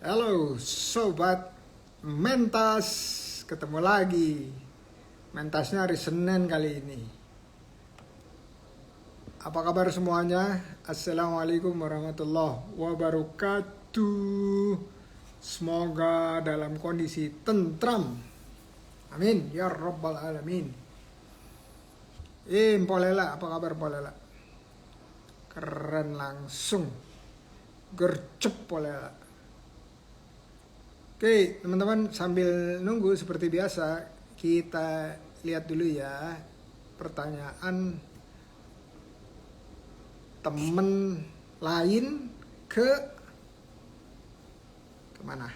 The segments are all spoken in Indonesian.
Halo Sobat Mentas, ketemu lagi. Mentasnya hari Senin kali ini. Apa kabar semuanya? Assalamualaikum warahmatullahi wabarakatuh. Semoga dalam kondisi tentram. Amin, ya rabbal alamin. Polela, apa kabar Polela? Keren langsung. Gercep Polela. Oke, teman-teman, sambil nunggu seperti biasa, kita lihat dulu ya pertanyaan temen lain kemana?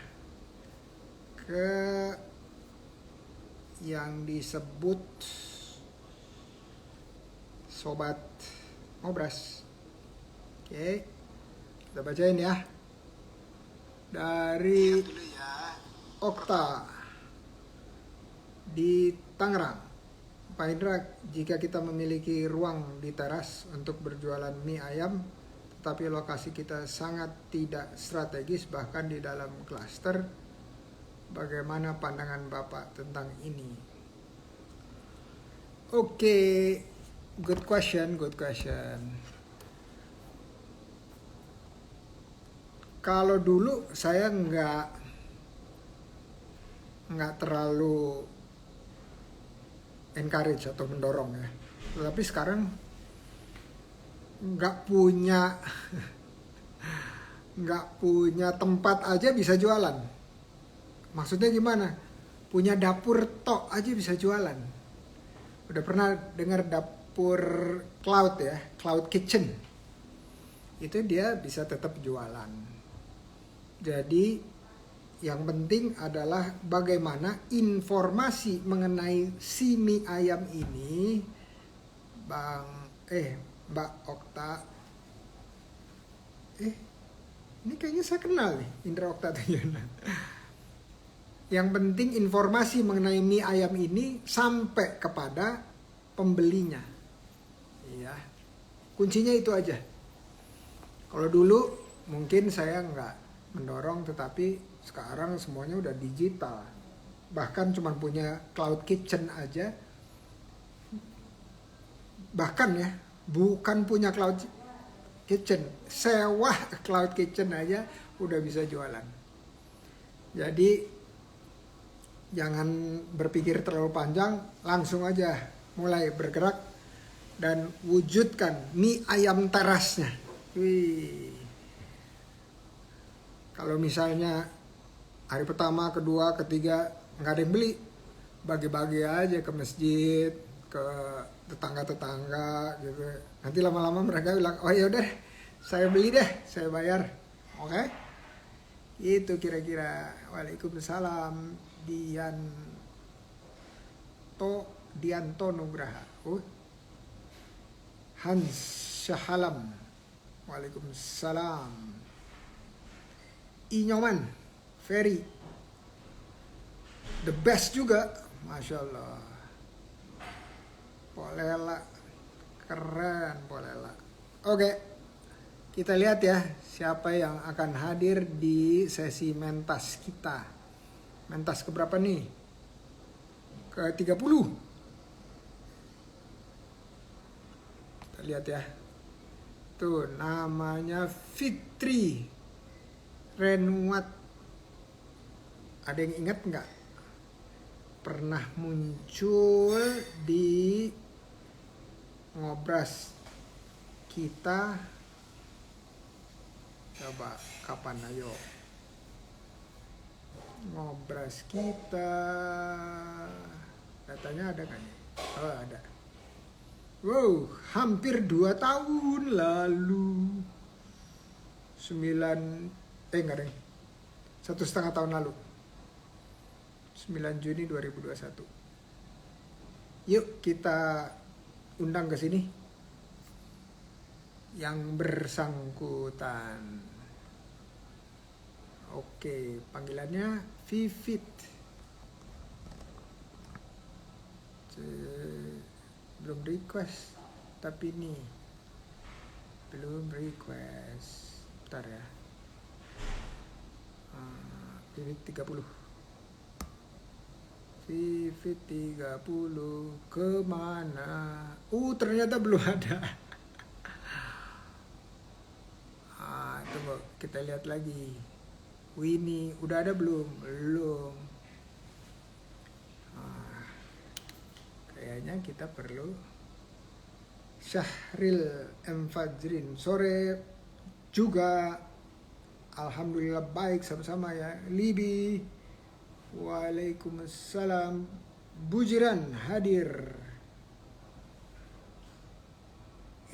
Ke yang disebut Sobat Ngobras. Oke, kita bacain ya. Dari Okta di Tangerang. Pak Indra, jika kita memiliki ruang di teras untuk berjualan mie ayam, tetapi lokasi kita sangat tidak strategis bahkan di dalam klaster, bagaimana pandangan Bapak tentang ini? Oke, good question. Kalau dulu saya nggak terlalu encourage atau mendorong ya. Tetapi sekarang nggak punya tempat aja bisa jualan. Maksudnya gimana? Punya dapur tok aja bisa jualan. Udah pernah dengar dapur cloud ya, cloud kitchen? Itu dia bisa tetap jualan. Jadi yang penting adalah bagaimana informasi mengenai si mie ayam ini, Mbak Okta. Ini kayaknya saya kenal nih, Indra Okta Tuyana. Yang penting informasi mengenai mie ayam ini sampai kepada pembelinya. Iya. Kuncinya itu aja. Kalau dulu mungkin saya nggak mendorong, tetapi sekarang semuanya udah digital. Bahkan cuma punya cloud kitchen aja. Bahkan ya, bukan punya cloud kitchen, sewa cloud kitchen aja udah bisa jualan. Jadi jangan berpikir terlalu panjang, langsung aja mulai bergerak dan wujudkan mie ayam terasnya. Wih. Kalau misalnya hari pertama, kedua, ketiga nggak ada yang beli, bagi-bagi aja ke masjid, ke tetangga-tetangga gitu. Nanti lama-lama mereka bilang, oh ya udah, saya beli deh, saya bayar, oke? Itu kira-kira. Waalaikumsalam, Dianto Nugraha. Hans Syahalam. Waalaikumsalam. Inyoman, very the best juga, Masya Allah. Polela, keren Polela. Oke, kita lihat ya siapa yang akan hadir di sesi mentas kita. Mentas keberapa nih? Ke-30. Kita lihat ya. Tuh namanya Fitri Renuat. Ada yang ingat nggak? Pernah muncul di Ngobras kita. Coba kapan, ayo. Ngobras kita. Datanya ada kan? Oh ada. Wow, hampir 2 tahun lalu. 1,5 tahun lalu. 9 Juni 2021. Yuk kita undang ke sini yang bersangkutan. Oke, panggilannya Vivit. Belum request, tapi nih belum request. Bentar ya. Vivid 30. Vivid 30 kemana? Ternyata belum ada. Tunggu, kita lihat lagi. Winnie, udah ada belum? Belum. Kayaknya kita perlu Syahril M. Fajrin. Sore juga. Alhamdulillah baik sama-sama ya. Libi. Waalaikumsalam. Bujiran hadir.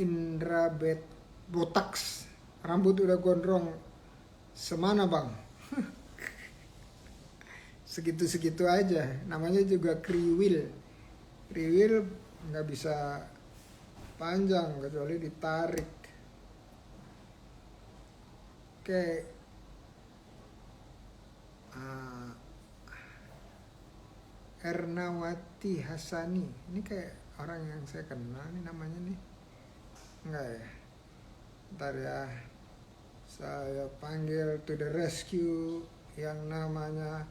Indra Botaks. Rambut udah gondrong. Semana bang? Segitu-segitu aja. Namanya juga kriwil. Kriwil nggak bisa panjang kecuali ditarik. Oke. Ernawati Hasani. Ini kayak orang yang saya kenal nih namanya nih. Enggak ya? Ntar ya. Saya panggil to the rescue yang namanya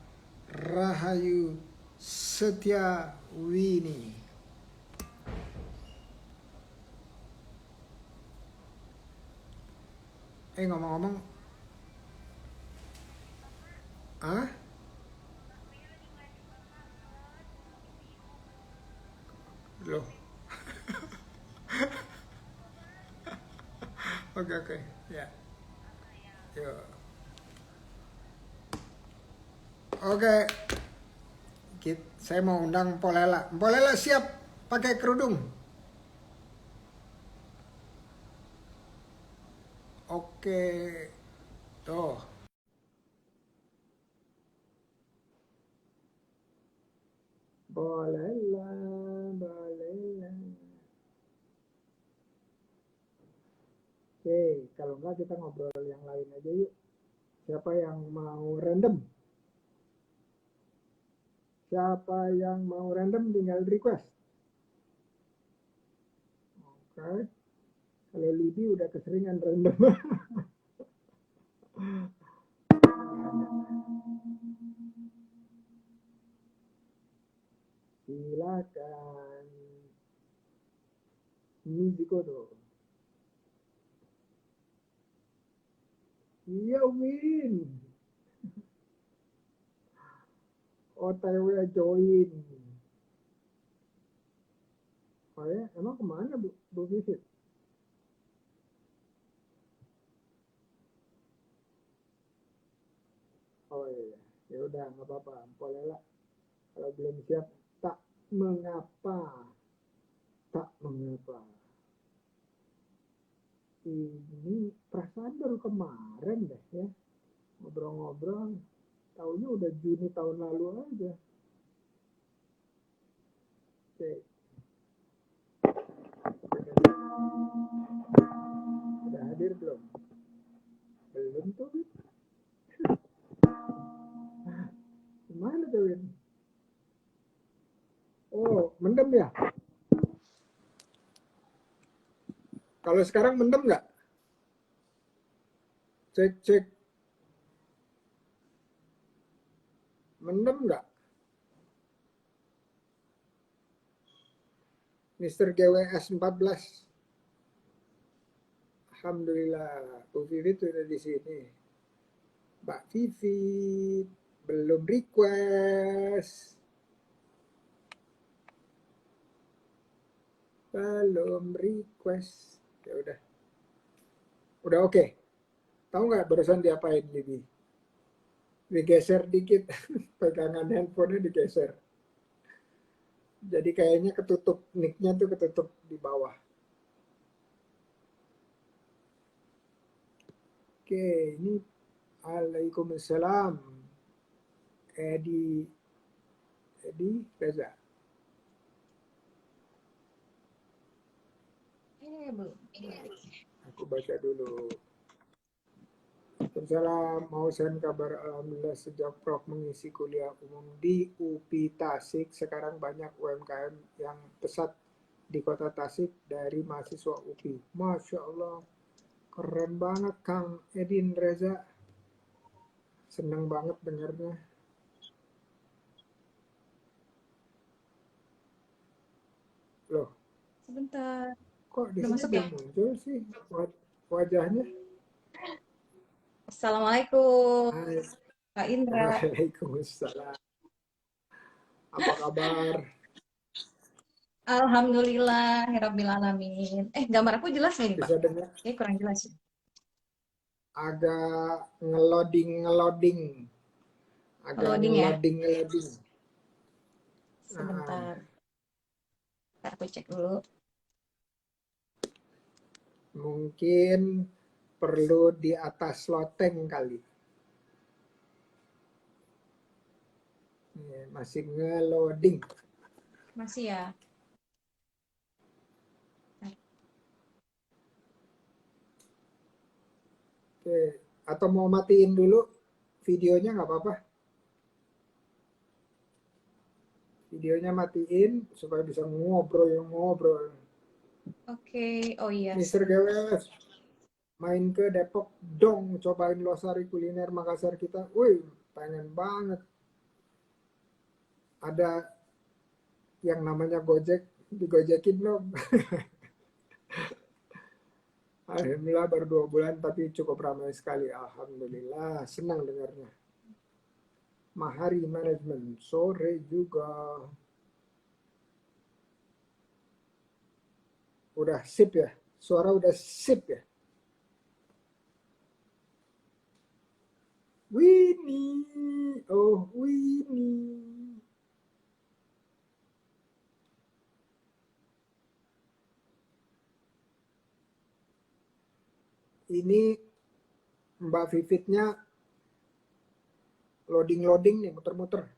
Rahayu Setia Wini. Ngomong-ngomong, loh. Oke, ya. Yuk. Oke. Saya mau undang Polela. Polela siap pakai kerudung. Oke. Tuh. Polela. Oke, kalau enggak kita ngobrol yang lain aja yuk. Siapa yang mau random? Siapa yang mau random tinggal request. Oke. Kalau Libi udah keseringan random. Silakan. Musico tuh. Iya Win. OTW join. Oh ya, emang kemana Bu Visit? Oh iya, ya udah nggak apa-apa. Polela kalau belum siap tak mengapa, tak mengapa. Ini perasaan baru kemarin deh ya ngobrol-ngobrol. Taunya udah Juni tahun lalu aja. Oke. Udah hadir belum? Belum tuh. Gimana tuh Win? Oh, mendem ya? Kalau sekarang mendem nggak? Cek. Mendem nggak? Mister GWS 14. Alhamdulillah, Bu Vivit sudah di sini. Mbak Vivit belum request. Ya udah. Udah oke. Tahu nggak barusan diapain Libi? Digeser dikit. Pegangan handphonenya digeser. Jadi kayaknya ketutup, mic-nya tuh ketutup di bawah. Oke, ini Waalaikumsalam. Edi Reza. Aku baca dulu. Waalaikumsalam, mau send kabar alhamdulillah sejak Prof mengisi kuliah umum di UPI Tasik, sekarang banyak UMKM yang pesat di kota Tasik dari mahasiswa UPI. Masya Allah, keren banget Kang Edin Reza. Seneng banget dengarnya. Loh, Sebentar. kok di Udah sini masuk ya? belum muncul sih wajahnya? Assalamualaikum, Hai, Kak Indra. waalaikumsalam. Apa kabar? Alhamdulillah, Rabbil Alamin. Gambar aku jelas nggak nih, Pak? Bisa dengar? Kayaknya kurang jelas ya. Agak ngeloding, agak Loading ya? ngeloding. Ah, Sebentar. Ntar aku cek dulu. mungkin perlu di atas loteng kali. Masih ngeloding. Masih ya? Ntar. Oke, atau mau matiin dulu videonya nggak apa-apa. Videonya matiin supaya bisa ngobrol. Oke. Oh iya, Mister GWS, main ke Depok dong, cobain Losari kuliner Makassar kita. Wih, pengen banget. Ada yang namanya Gojek, digojekin dong. Alhamdulillah baru 2 bulan tapi cukup ramai sekali. Alhamdulillah, senang dengarnya. Mahari Management, sore juga. Udah sip ya? Suara udah sip ya? Winnie, oh Winnie. Ini Mbak Vivitnya loading nih, muter-muter.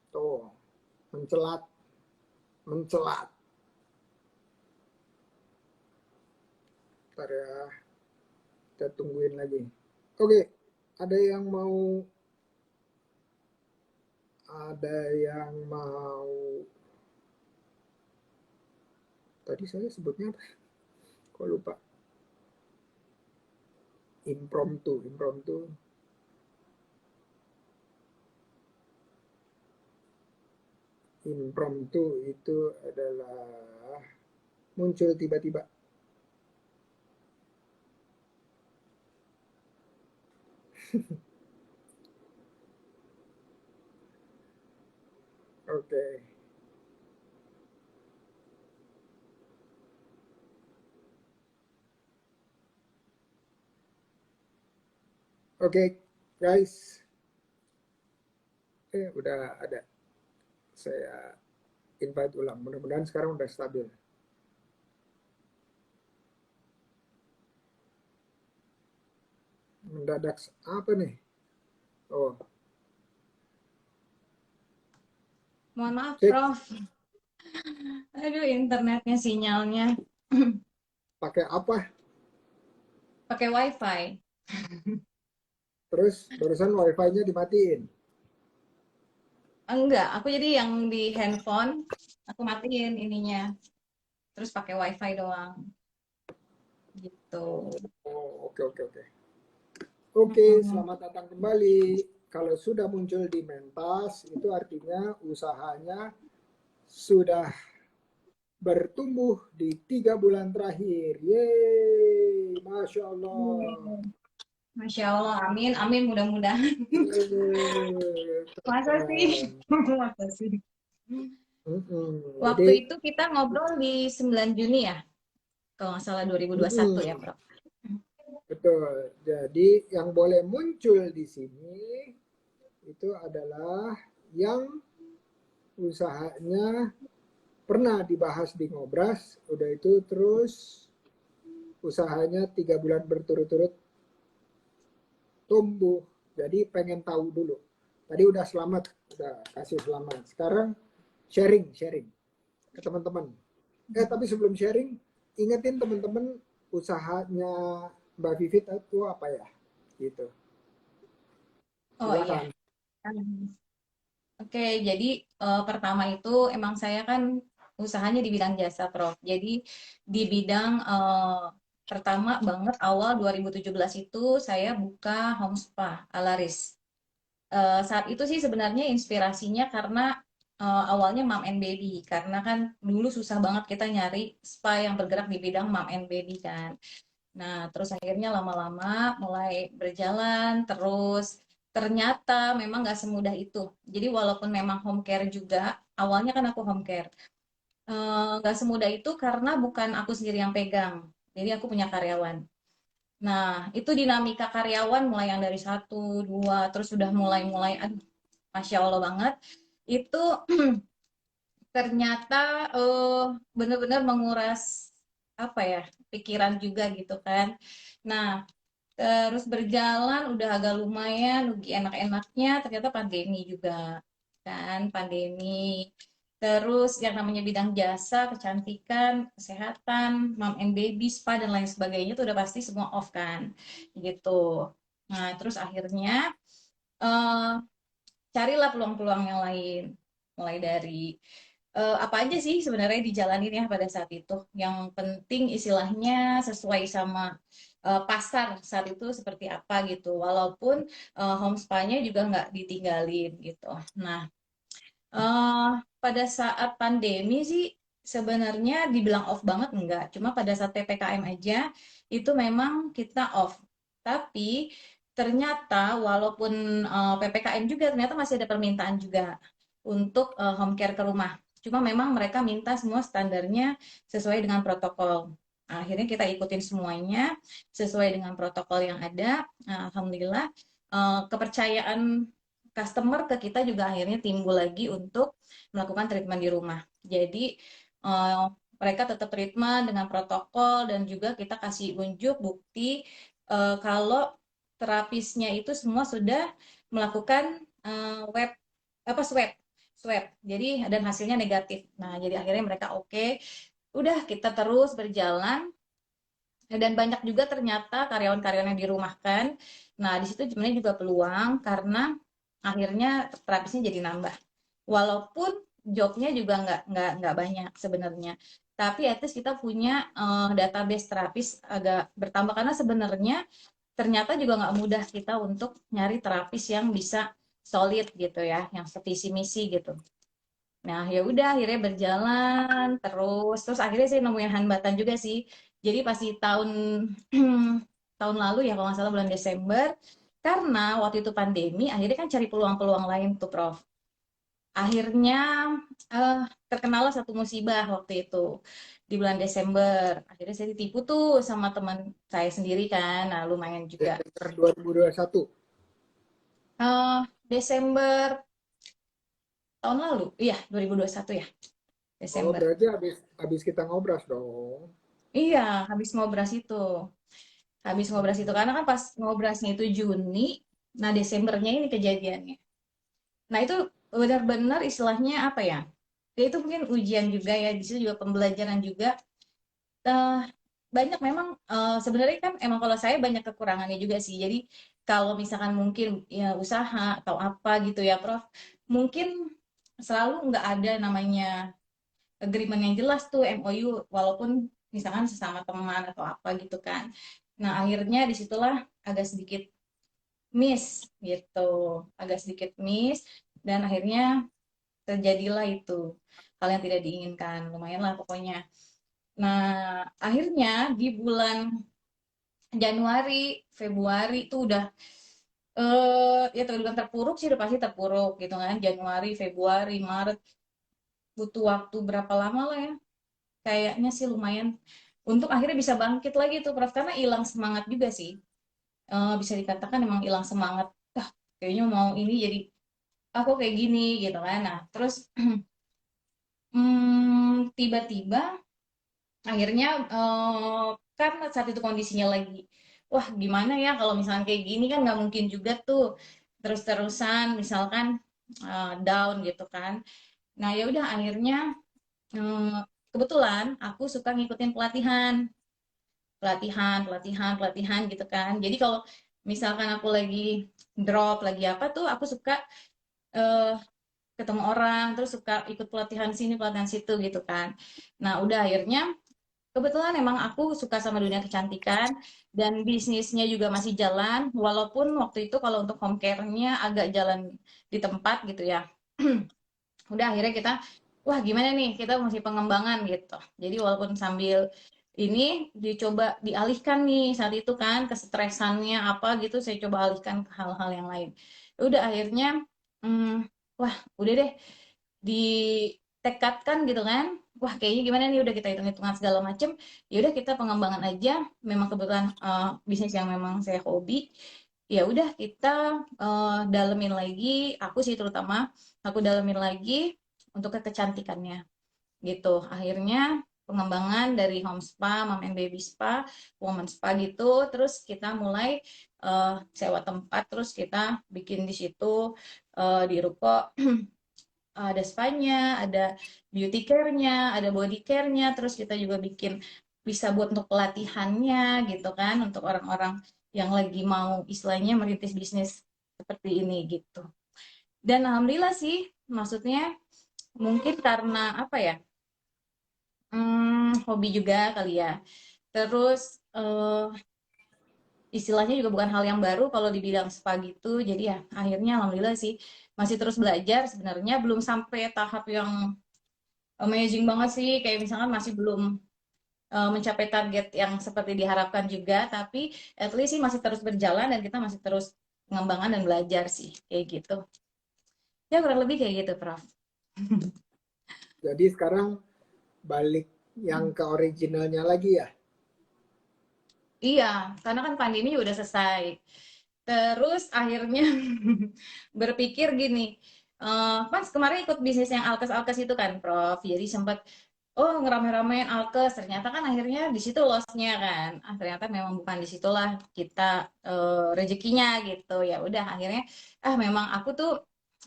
Tuh, mencelat, mencelat. Ntar ya, kita tungguin lagi. Oke, ada yang mau, ada yang mau. Tadi saya sebutnya apa? Kok lupa? Impromptu. Impromptu itu adalah muncul tiba-tiba. Oke, oke, guys. Udah ada. Saya invite ulang. Mudah-mudahan sekarang udah stabil. Mendadak apa nih? Oh, Mohon maaf, cek Prof. Aduh, internetnya sinyalnya. pakai apa? Pakai WiFi. Terus barusan wifi-nya dimatiin. Enggak, aku jadi yang di handphone, aku matiin ininya. Terus pakai WiFi doang. Gitu. Oh, oke. Oke, Mm-mm. selamat datang kembali. Kalau sudah muncul di Mentas, itu artinya usahanya sudah bertumbuh di 3 bulan terakhir. Yeay, Masya Allah. Masya Allah, amin, amin, mudah-mudahan. Yeay, Masa sih? keren. Masa sih? Jadi, Waktu itu kita ngobrol di 9 Juni ya, kalau nggak salah 2021 ya, mm-mm, Prof. betul. Jadi yang boleh muncul di sini itu adalah yang usahanya pernah dibahas di Ngobras, udah itu terus usahanya 3 bulan berturut-turut tumbuh. Jadi pengen tahu dulu. Tadi udah selamat, udah kasih selamat. Sekarang sharing ke teman-teman. Tapi sebelum sharing, ingetin teman-teman usahanya Mbak Vivit itu apa ya? Gitu. Oh iya. Silakan. Oke, jadi pertama itu emang saya kan usahanya di bidang jasa, Prof. Jadi di bidang pertama banget awal 2017 itu saya buka home spa Alaris. Saat itu sih sebenarnya inspirasinya karena awalnya mom and baby, karena kan dulu susah banget kita nyari spa yang bergerak di bidang mom and baby kan. Nah, terus akhirnya lama-lama mulai berjalan, terus ternyata memang nggak semudah itu. Jadi walaupun memang home care juga, awalnya kan aku home care, nggak semudah itu karena bukan aku sendiri yang pegang. Jadi aku punya karyawan. Nah, itu dinamika karyawan mulai yang dari satu, dua, terus sudah mulai-mulai, aduh, Masya Allah banget. Itu ternyata benar-benar menguras apa ya, pikiran juga gitu kan. Nah, terus berjalan udah agak lumayan, ugi enak-enaknya, ternyata pandemi juga kan, pandemi. Terus yang namanya bidang jasa, kecantikan, kesehatan, mom and baby, spa dan lain sebagainya itu udah pasti semua off kan, gitu. Nah, terus akhirnya eh, carilah peluang-peluang yang lain. Mulai dari apa aja sih sebenarnya dijalanin ya pada saat itu. Yang penting istilahnya sesuai sama pasar saat itu seperti apa gitu. Walaupun home spa-nya juga nggak ditinggalin gitu. Nah, eh, pada saat pandemi sih sebenarnya dibilang off banget enggak. Cuma pada saat PPKM aja itu memang kita off. Tapi ternyata walaupun PPKM juga ternyata masih ada permintaan juga untuk home care ke rumah. Cuma memang mereka minta semua standarnya sesuai dengan protokol. Nah, akhirnya kita ikutin semuanya sesuai dengan protokol yang ada. Nah, alhamdulillah kepercayaan customer ke kita juga akhirnya timbul lagi untuk melakukan treatment di rumah. Jadi eh, mereka tetap treatment dengan protokol dan juga kita kasih unjuk bukti kalau terapisnya itu semua sudah melakukan web apa swab. Jadi dan hasilnya negatif. Nah, jadi akhirnya mereka oke. Udah kita terus berjalan dan banyak juga ternyata karyawan-karyawan yang dirumahkan. Nah, di situ sebenarnya juga peluang karena akhirnya terapisnya jadi nambah. Walaupun jobnya juga nggak banyak sebenarnya. Tapi at least kita punya database terapis agak bertambah karena sebenarnya ternyata juga nggak mudah kita untuk nyari terapis yang bisa solid gitu ya, yang sevisi misi gitu. Nah, ya udah akhirnya berjalan terus akhirnya saya nemuin hambatan juga sih. Jadi pasti tahun tahun lalu ya kalau nggak salah bulan Desember, karena waktu itu pandemi, akhirnya kan cari peluang-peluang lain tuh Prof. Akhirnya eh, terkenalah satu musibah waktu itu di bulan Desember. Akhirnya saya ditipu tuh sama teman saya sendiri kan. Nah, lumayan juga. Desember 2021. Desember tahun lalu, iya 2021 ya, Oh, Desember. berarti habis kita ngobras dong. Iya, habis ngobras itu. Habis ngobras itu karena kan pas ngobrasnya itu Juni, nah Desembernya ini kejadiannya. Nah, itu benar-benar istilahnya apa ya? Ya itu mungkin ujian juga ya, di situ juga pembelajaran juga. Eh, banyak memang sebenarnya kan emang kalau saya banyak kekurangannya juga sih. Jadi kalau misalkan mungkin ya usaha atau apa gitu ya, Prof, mungkin selalu nggak ada namanya agreement yang jelas tuh MOU walaupun misalkan sesama teman atau apa gitu kan. Nah, akhirnya disitulah agak sedikit miss gitu, agak sedikit miss dan akhirnya terjadilah itu hal yang tidak diinginkan. Lumayan lah pokoknya. Nah, akhirnya di bulan Januari, Februari itu udah ya terbilang terpuruk sih udah pasti terpuruk gitu kan. Januari, Februari, Maret butuh waktu berapa lama lah ya. Kayaknya sih lumayan untuk akhirnya bisa bangkit lagi tuh Prof karena hilang semangat juga sih. Bisa dikatakan emang hilang semangat. Ah, kayaknya mau ini jadi aku kayak gini gitu kan. Nah, terus tiba-tiba akhirnya kan saat itu kondisinya lagi wah gimana ya kalau misalkan kayak gini kan nggak mungkin juga tuh terus-terusan misalkan down gitu kan. Nah, ya udah akhirnya kebetulan aku suka ngikutin pelatihan pelatihan, pelatihan, pelatihan gitu kan. Jadi kalau misalkan aku lagi drop, lagi apa tuh, aku suka eh, ketemu orang, terus suka ikut pelatihan sini, pelatihan situ gitu kan. Nah, udah akhirnya Kebetulan emang aku suka sama dunia kecantikan dan bisnisnya juga masih jalan, walaupun waktu itu kalau untuk home care-nya agak jalan di tempat gitu ya. Udah akhirnya kita, wah gimana nih, kita mesti pengembangan gitu. Jadi walaupun sambil ini dicoba dialihkan nih saat itu kan kesetresannya apa gitu, saya coba alihkan ke hal-hal yang lain. Udah akhirnya, hmm, wah udah deh ditekatkan gitu kan, wah kayaknya gimana nih, udah kita hitung-hitungan segala macem, ya udah kita pengembangan aja. Memang kebetulan bisnis yang memang saya hobi, ya udah kita dalemin lagi, aku sih terutama aku dalemin lagi untuk kecantikannya gitu. Akhirnya pengembangan dari home spa, mom and baby spa, woman spa gitu, terus kita mulai sewa tempat, terus kita bikin di situ di ruko. Ada spa-nya, ada beauty care-nya, ada body care-nya, terus kita juga bikin bisa buat untuk pelatihannya gitu kan, untuk orang-orang yang lagi mau istilahnya merintis bisnis seperti ini gitu. Dan alhamdulillah sih, maksudnya mungkin karena apa ya, hobi juga kali ya. Terus istilahnya juga bukan hal yang baru kalau di bidang spa gitu. Jadi ya akhirnya alhamdulillah sih masih terus belajar. Sebenarnya belum sampai tahap yang amazing banget sih, kayak misalkan masih belum mencapai target yang seperti diharapkan juga, tapi at least sih masih terus berjalan dan kita masih terus pengembangan dan belajar sih, kayak gitu. Ya kurang lebih kayak gitu, Prof. Jadi sekarang balik yang ke originalnya lagi ya. Iya, karena kan pandemi udah selesai. Terus akhirnya berpikir gini, pas kemarin ikut bisnis yang alkes-alkes itu kan, Prof. Jadi sempat, oh ngerame-ramein alkes, ternyata kan akhirnya di situ loss-nya kan. Ternyata memang bukan di situlah kita rezekinya gitu. Ya udah akhirnya, memang aku tuh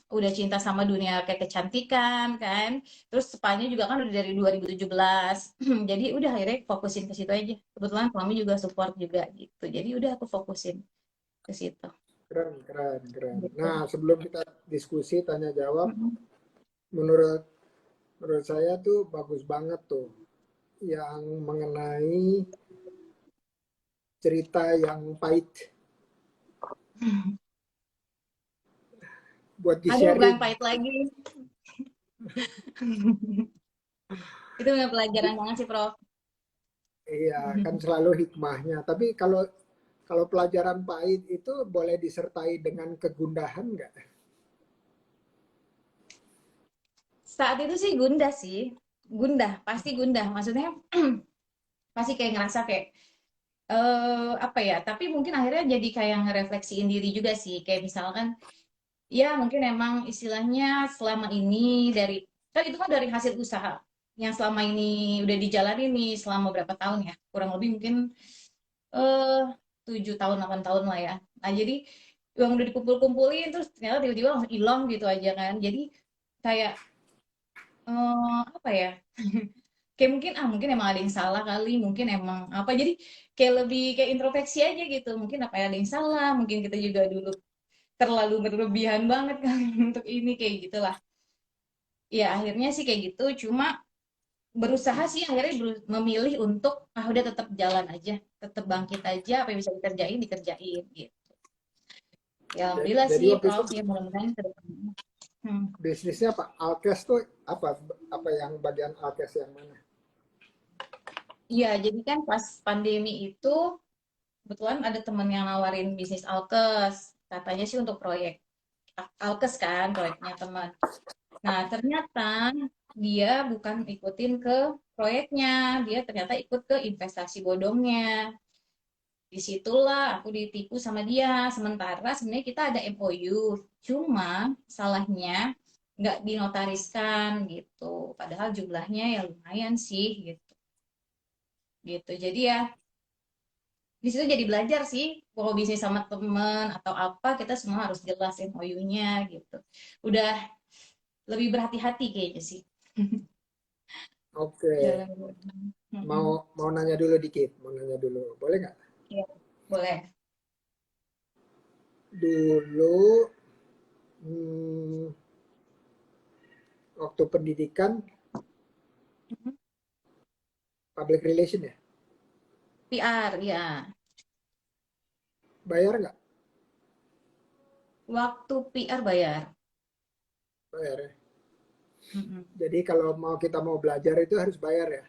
udah cinta sama dunia kayak kecantikan kan. Terus spanya juga kan udah dari 2017. Jadi udah akhirnya fokusin ke situ aja. Kebetulan suami juga support juga gitu. Jadi udah aku fokusin ke situ. Keren, keren, keren. Gitu. Nah, sebelum kita diskusi tanya jawab, Mm-mm. menurut menurut saya tuh bagus banget tuh yang mengenai cerita yang pahit buat Aduh, bukan di-sharing. pahit lagi. Itu benar pelajaran banget sih, Prof. Iya, kan selalu hikmahnya. Tapi kalau kalau pelajaran pahit itu boleh disertai dengan kegundahan nggak? Saat itu sih gundah sih. Gundah, pasti gundah. Maksudnya pasti kayak ngerasa kayak apa ya, tapi mungkin akhirnya jadi kayak ngerefleksiin diri juga sih. Kayak misalkan, ya mungkin emang istilahnya selama ini dari, kan itu kan dari hasil usaha yang selama ini udah dijalani nih selama berapa tahun ya, kurang lebih mungkin eh 7 tahun 8 tahun lah ya. Nah jadi uang udah dikumpul-kumpulin terus ternyata tiba-tiba langsung hilang gitu aja kan. Jadi kayak apa ya, kayak mungkin mungkin emang ada yang salah kali, mungkin emang apa, jadi kayak lebih kayak introspeksi aja gitu, mungkin apa ada yang salah, mungkin kita juga dulu terlalu berlebihan banget kan untuk ini kayak gitulah. Ya akhirnya sih kayak gitu, cuma berusaha sih akhirnya memilih untuk udah tetap jalan aja, tetap bangkit aja, apa yang bisa dikerjain dikerjain gitu. Ya alhamdulillah Jadi sih waktu itu Prof, ya mudah-mudahan ke depannya. Hmm. bisnisnya apa? Alkes tuh apa yang bagian Alkes yang mana? Iya, jadi kan pas pandemi itu kebetulan ada temen yang nawarin bisnis alkes, katanya sih untuk proyek alkes kan, proyeknya teman. Nah ternyata dia bukan ikutin ke proyeknya, dia ternyata ikut ke investasi bodongnya. Disitulah aku ditipu sama dia. Sementara sebenarnya kita ada MOU, cuma salahnya nggak dinotariskan gitu, padahal jumlahnya ya lumayan sih gitu. Gitu, jadi ya di situ jadi belajar sih, kalau bisnis sama temen atau apa kita semua harus jelas MOU-nya gitu. Udah lebih berhati-hati kayaknya sih. Oke, Dalam mau Mm-mm. mau nanya dulu dikit, mau nanya dulu, boleh nggak? Iya, boleh. Dulu hmm, waktu pendidikan Mhm. public relation ya? PR, ya. Bayar nggak? Waktu PR bayar. Bayar ya. Mm-mm. Jadi kalau kita mau belajar itu harus bayar ya.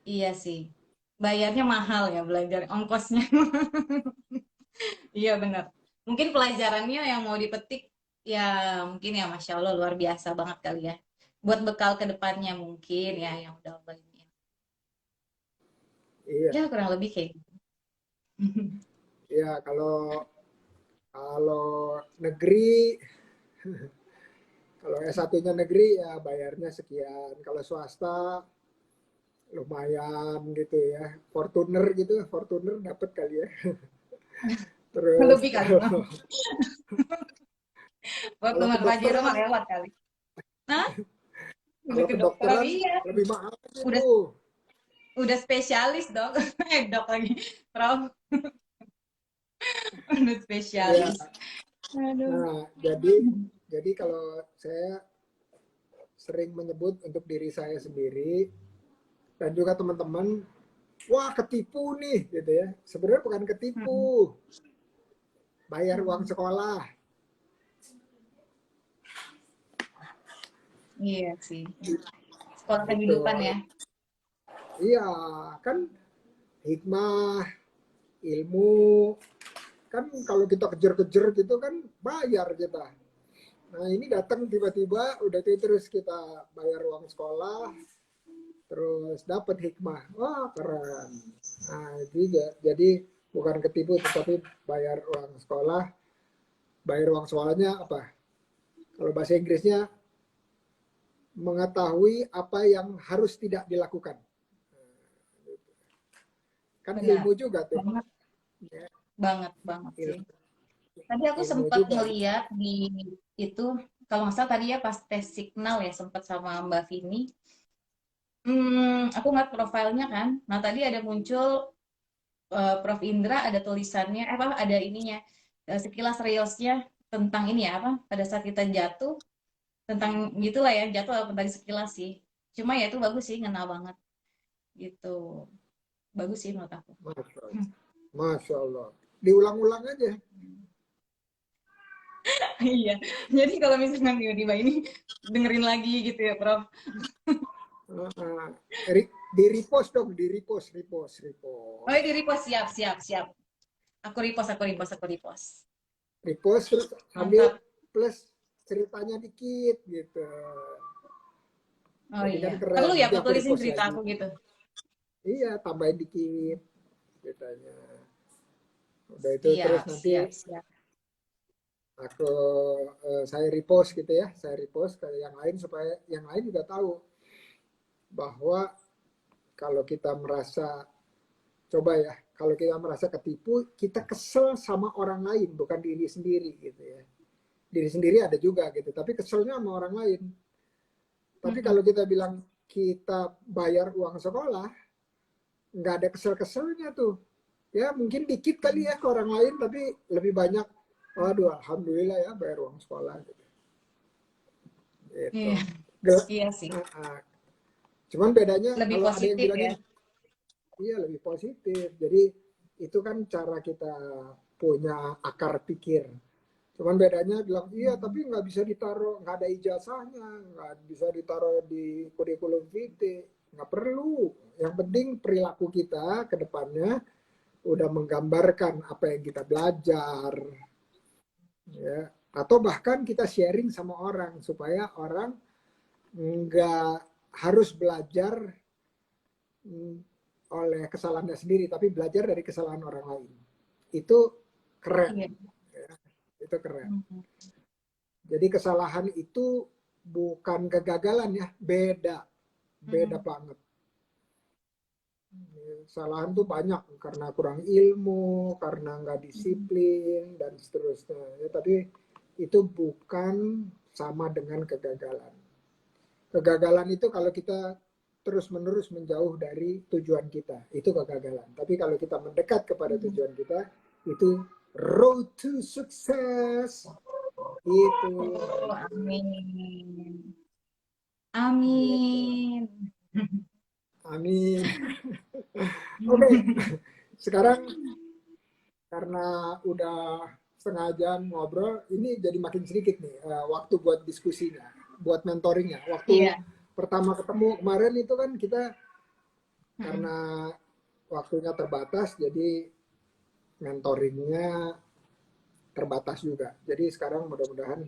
Iya sih. Bayarnya mahal ya belajar, ongkosnya. Iya benar. Mungkin pelajarannya yang mau dipetik ya mungkin ya Masya Allah luar biasa banget kali ya. Buat bekal ke depannya mungkin ya yang udah ini. Iya, Ya kurang lebih kayak gitu. iya kalau kalau negeri, kalau S1-nya negeri ya bayarnya sekian. Kalau swasta lumayan gitu ya. Fortuner gitu, Fortuner dapat kali ya. Terus Lebih kali. Buat kalau teman Pajero mah kedokteran, lewat kali. Nah, udah kalau kedokteran kedokteran iya. lebih mahal Udah gitu. udah spesialis dok. Dok lagi. Prof, udah Ya, spesialis. Aduh. nah jadi kalau saya sering menyebut untuk diri saya sendiri dan juga teman-teman, wah ketipu nih gitu ya. Sebenarnya bukan Mm-mm. ketipu, bayar uang Mm-mm. sekolah. Iya sih. Sekolah Gitu. kehidupan ya. Iya, kan hikmah, ilmu, kan kalau kita kejar-kejar gitu kan bayar kita. Nah ini datang tiba-tiba, udah itu terus kita bayar uang sekolah, terus dapat hikmah. Wah keren. Nah jadi bukan ketipu tetapi bayar uang sekolah. Bayar uang sekolahnya apa? Kalau bahasa Inggrisnya mengetahui apa yang harus tidak dilakukan. Kan Benar. ilmu juga tuh. Banget, Ya, banget, banget sih. il- Tadi aku ilmu sempat juga. ngeliat di itu, kalau nggak salah tadi ya pas tes signal ya sempat sama Mbak Vini. Aku ngeliat profilnya kan. Nah tadi ada muncul Prof Indra ada tulisannya, apa ada ininya sekilas reelsnya tentang ini ya apa pada saat kita jatuh tentang gitulah ya jatuh apa tadi sekilas sih. Cuma ya itu bagus sih ngena banget gitu. Bagus sih menurut aku. Masya Allah. Masya Allah. Diulang-ulang aja. Iya. Jadi kalau misalnya tiba-tiba ini dengerin lagi gitu ya Prof. Uh, di repost dong, di repost, repost, Oh, repost. di repost siap, siap, siap. Aku repost, aku repost, aku repost. Repost terus sambil Mantap. plus ceritanya dikit gitu. Oh Jadi kan iya. keren. Perlu ya Nanti aku aku tulisin repost cerita lagi. aku gitu. Iya, tambahin dikit ceritanya. Udah itu terus Siap, nanti siap, siap. aku saya repost gitu ya. Saya repost ke yang lain supaya yang lain juga tahu bahwa kalau kita merasa coba ya, kalau kita merasa ketipu, kita kesel sama orang lain, bukan diri sendiri gitu ya. Diri sendiri ada juga gitu, tapi keselnya sama orang lain. Tapi Mm-mm. kalau kita bilang kita bayar uang sekolah, nggak ada kesel-keselnya tuh. Ya mungkin dikit kali ya ke orang lain, tapi lebih banyak, waduh alhamdulillah ya bayar uang sekolah gitu. Gitu. Iya, Gel- iya sih. uh, uh. Cuman bedanya Lebih kalau ada yang positif ya. bilangin, iya lebih positif. Jadi itu kan cara kita punya akar pikir. Cuman bedanya bilang iya Mm-mm. tapi nggak bisa ditaruh, nggak ada ijazahnya, nggak bisa ditaruh di kurikulum vitae, nggak perlu. Yang penting perilaku kita ke depannya udah menggambarkan apa yang kita belajar, ya. Atau bahkan kita sharing sama orang supaya orang nggak harus belajar mm, oleh kesalahannya sendiri, tapi belajar dari kesalahan orang lain. Itu keren, Iya. ya. Itu keren. Mm-mm. Jadi kesalahan itu bukan kegagalan ya, beda, beda Mm-mm. banget. Kesalahan tuh banyak karena kurang ilmu, karena nggak Mm-mm. disiplin dan seterusnya. Ya, tapi itu bukan sama dengan kegagalan. Kegagalan itu kalau kita terus-menerus menjauh dari tujuan kita, itu kegagalan. Tapi kalau kita mendekat kepada Mm-mm. tujuan kita, itu road to success. Itu. Oh, amin. Gitu. Amin. Amin. Oke, sekarang karena udah setengah jam ngobrol, ini jadi makin sedikit nih waktu buat diskusinya, buat mentoringnya. Waktu Iya. pertama ketemu kemarin itu kan kita Mm-mm. karena waktunya terbatas, jadi mentoringnya terbatas juga. Jadi sekarang mudah-mudahan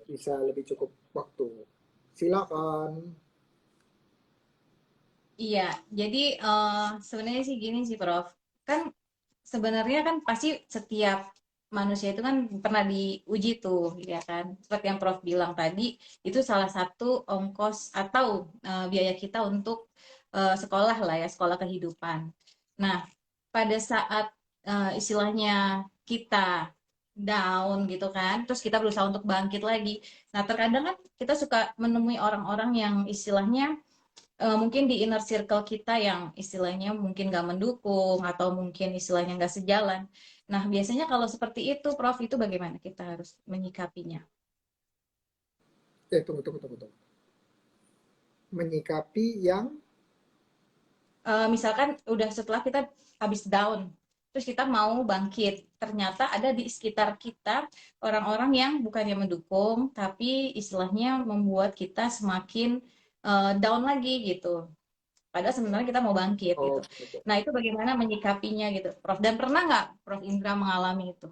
bisa lebih cukup waktu. Silakan. Iya, jadi sebenarnya sih gini sih Prof. Kan sebenarnya kan pasti setiap manusia itu kan pernah diuji tuh, ya kan? Seperti yang Prof bilang tadi, itu salah satu ongkos atau biaya kita untuk sekolah lah ya, sekolah kehidupan. Nah, pada saat istilahnya kita down gitu kan, terus kita berusaha untuk bangkit lagi. Nah, terkadang kan kita suka menemui orang-orang yang istilahnya mungkin di inner circle kita yang istilahnya mungkin nggak mendukung atau mungkin istilahnya nggak sejalan. Nah, biasanya kalau seperti itu, Prof, itu bagaimana kita harus menyikapinya? Tunggu. Menyikapi yang Misalkan udah setelah kita habis down, terus kita mau bangkit, ternyata ada di sekitar kita orang-orang yang bukannya mendukung, tapi istilahnya membuat kita semakin down lagi gitu. Padahal sebenarnya kita mau bangkit gitu. oh, gitu. Nah, itu bagaimana menyikapinya gitu, Prof. Dan pernah nggak Prof Indra mengalami itu?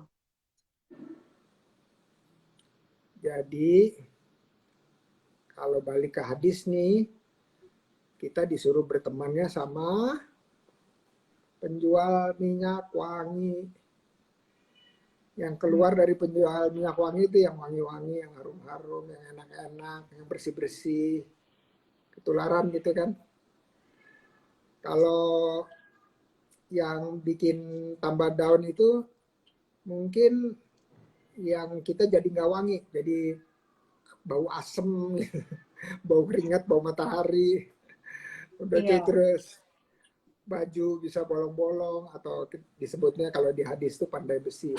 Jadi kalau balik ke hadis nih, kita disuruh bertemannya sama penjual minyak wangi. Yang keluar Hmm. dari penjual minyak wangi itu yang wangi-wangi, yang harum-harum, yang enak-enak, yang bersih-bersih, ketularan gitu kan. Kalau yang bikin tambah down itu mungkin yang kita jadi nggak wangi, jadi bau asem, bau keringat, bau matahari, udah itu Iya. terus baju bisa bolong-bolong atau disebutnya kalau di hadis itu pandai besi.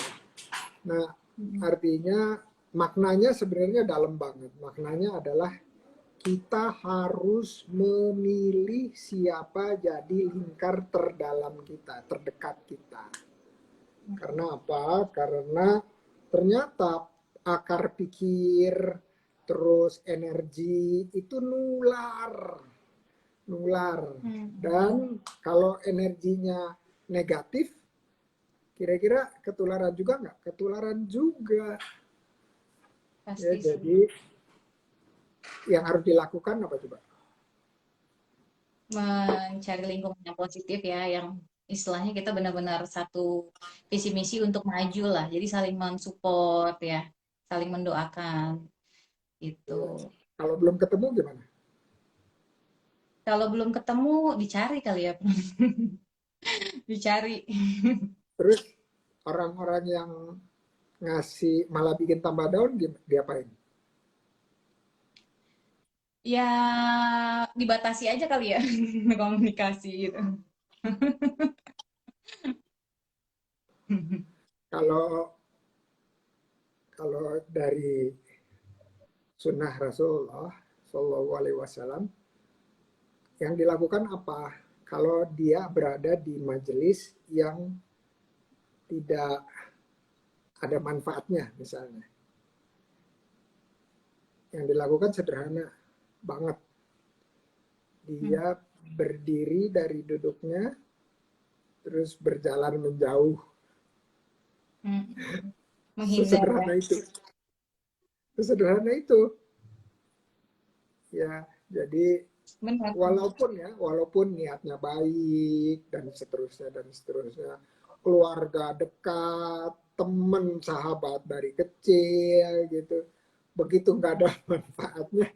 Nah, Mm-mm. artinya maknanya sebenarnya dalam banget. Maknanya adalah kita harus memilih siapa jadi lingkar terdalam kita, terdekat kita. Karena apa? Karena ternyata akar pikir, terus energi itu nular. Mm-mm. Dan kalau energinya negatif, kira-kira ketularan juga nggak? Ketularan juga. Ya, Pasti sih. jadi yang harus dilakukan apa coba? Mencari lingkungan yang positif ya, yang istilahnya kita benar-benar satu visi misi untuk maju lah. Jadi saling mensupport ya, saling mendoakan Ya. gitu. Kalau belum ketemu gimana? Kalau belum ketemu, dicari kali ya, dicari. Terus orang-orang yang ngasih malah bikin tambah down diapain? Ya dibatasi aja kali ya komunikasi gitu. Kalau kalau dari sunnah Rasulullah Shallallahu Alaihi Wasallam yang dilakukan apa? Kalau dia berada di majelis yang tidak ada manfaatnya misalnya, yang dilakukan sederhana banget. Hmm. Dia berdiri dari duduknya, terus berjalan menjauh. Hmm. Menghindar ya. Sesederhana itu. Sesederhana itu. Ya, jadi Benar. walaupun niatnya baik dan seterusnya, keluarga dekat, teman, sahabat dari kecil gitu, begitu nggak ada manfaatnya,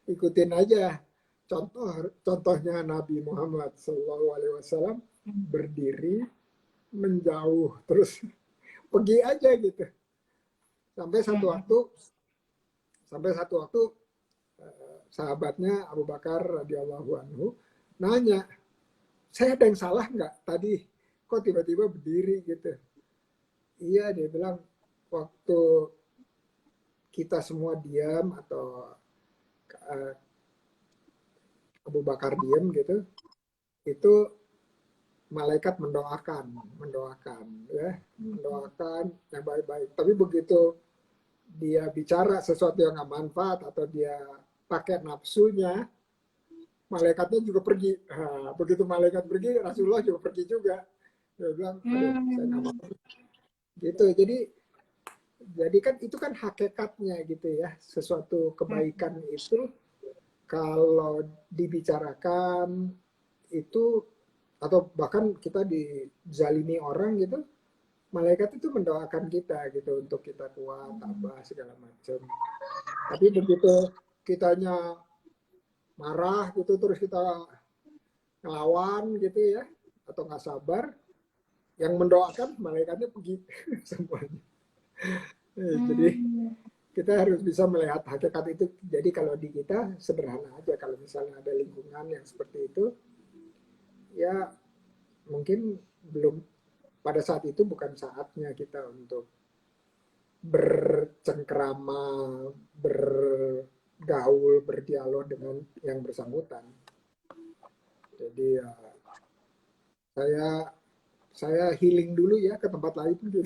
ikutin aja contohnya Nabi Muhammad SAW Hmm. berdiri menjauh terus pergi aja gitu sampai satu waktu Hmm. sampai satu waktu sahabatnya Abu Bakar radhiyallahu anhu nanya, saya ada yang salah nggak tadi? Kok tiba-tiba berdiri gitu? Iya, dia bilang waktu kita semua diam atau uh, Abu Bakar diem gitu, itu malaikat mendoakan ya, mendoakan yang baik-baik. Tapi begitu dia bicara sesuatu yang nggak manfaat atau dia pakai nafsunya, malaikatnya juga pergi. Nah, begitu malaikat pergi, Rasulullah juga pergi juga. Dia bilang, aduh, saya nggak Hmm. mau gitu. Jadi kan itu kan hakikatnya gitu ya. Sesuatu kebaikan itu kalau dibicarakan itu atau bahkan kita dizalimi orang gitu, malaikat itu mendoakan kita gitu untuk kita kuat, tabah segala macam. Tapi begitu kitanya marah gitu terus kita ngelawan gitu ya atau nggak sabar, yang mendoakan malaikatnya pergi semuanya. Jadi Hmm. kita harus bisa melihat hakikat itu. Jadi kalau di kita sederhana aja, kalau misalnya ada lingkungan yang seperti itu, ya mungkin belum, pada saat itu bukan saatnya kita untuk bercengkrama, bergaul, berdialog dengan yang bersangkutan. Jadi ya, saya saya healing dulu ya ke tempat lain gitu.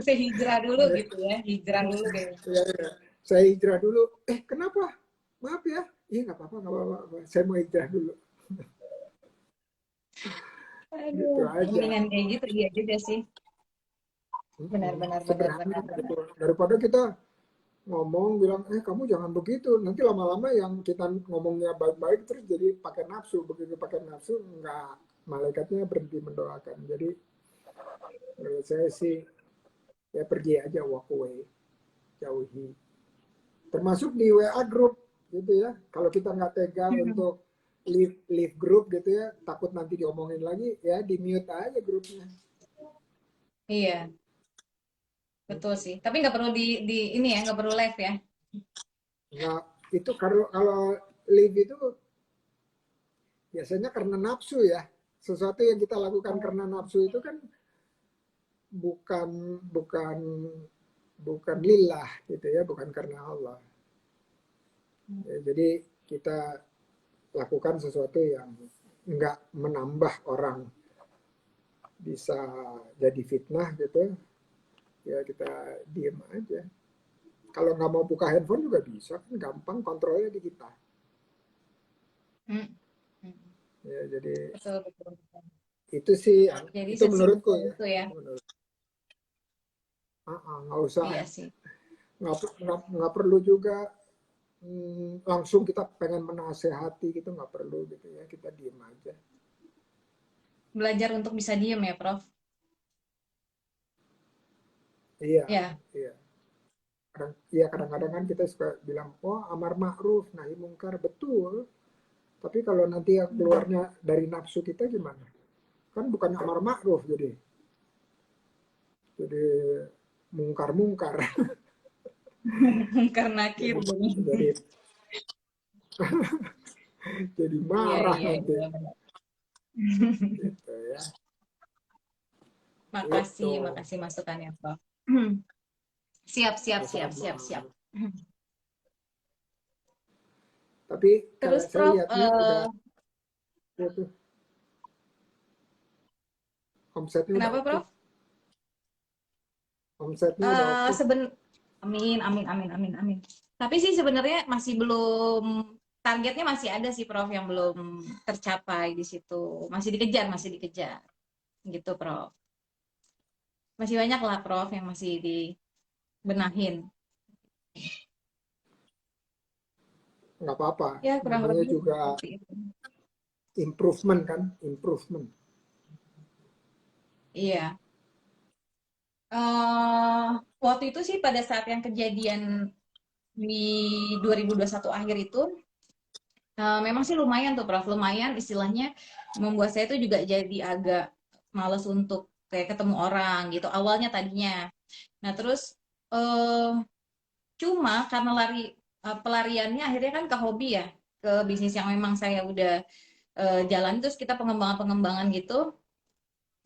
Sehijrah dulu gitu ya, hijrah dulu deh. Ya, ya. Saya hijrah dulu. Kenapa? Maaf ya. Iya nggak apa-apa, nggak apa-apa. Saya mau hijrah dulu. Aduh, Gitu aja. bimbingan kayak gitu iya juga sih. Benar, benar, benar, Sederhana benar, benar. gitu. Daripada kita ngomong bilang, kamu jangan begitu. Nanti lama-lama yang kita ngomongnya baik-baik terus jadi pakai nafsu. Begitu pakai nafsu, nggak, malaikatnya berhenti mendoakan. Jadi menurut saya sih ya pergi aja, walk away, jauhi. Termasuk di WA group gitu ya. Kalau kita nggak tega Hmm. untuk leave group gitu ya, takut nanti diomongin lagi, ya di mute aja grupnya. Iya, betul sih. Tapi nggak perlu di ini ya, nggak perlu live ya. Nggak, itu kalau kalau leave itu biasanya karena nafsu ya. Sesuatu yang kita lakukan karena nafsu itu kan bukan bukan bukan lillah gitu ya, bukan karena Allah. Ya, jadi kita lakukan sesuatu yang nggak menambah orang bisa jadi fitnah gitu, ya kita diem aja. Kalau nggak mau buka handphone juga bisa, kan gampang kontrolnya di kita. Hmm. Hmm. Ya, jadi Betul, betul, betul. itu sih, Jadi itu menurutku sesimpel ya. itu ya. Itu menurut, nggak usah, Iya sih. nggak perlu juga langsung kita pengen menasehati gitu, nggak perlu gitu ya, kita diem aja. Belajar untuk bisa diem ya, Prof. Iya, Ya. iya. Iya, kadang-kadang kan kita suka bilang, oh amar ma'ruf, nahi mungkar, betul. Tapi kalau nanti yang keluarnya dari nafsu kita gimana? Kan bukan amar ma'ruf, jadi mungkar-mungkar. Karena jadi kir dong. jadi jadi Iya, marah iya, nanti iya, benar. gitu ya. Makasih, Itu makasih masukannya, Prof. Siap, siap, siap, sama. siap, siap. Tapi kalau Terus, saya Prof, lihatnya udah itu omsetnya udah kenapa, oke. Prof? Omsetnya udah oke. Seben Amin, amin, amin, amin, amin. Tapi sih sebenarnya masih belum, targetnya masih ada sih, Prof, yang belum tercapai di situ. Masih dikejar, gitu, Prof. Masih banyak lah, Prof, yang masih dibenahin. Nggak apa-apa. Ya, kurang Namanya lebih juga seperti itu. improvement kan, improvement. Iya. eh Waktu itu sih pada saat yang kejadian di 2021 akhir itu, memang sih lumayan tuh, Prof. Lumayan istilahnya membuat saya tuh juga jadi agak males untuk kayak ketemu orang gitu. Awalnya tadinya. Nah, terus eh cuma karena pelariannya akhirnya kan ke hobi ya, ke bisnis yang memang saya udah jalan, terus kita pengembangan-pengembangan gitu,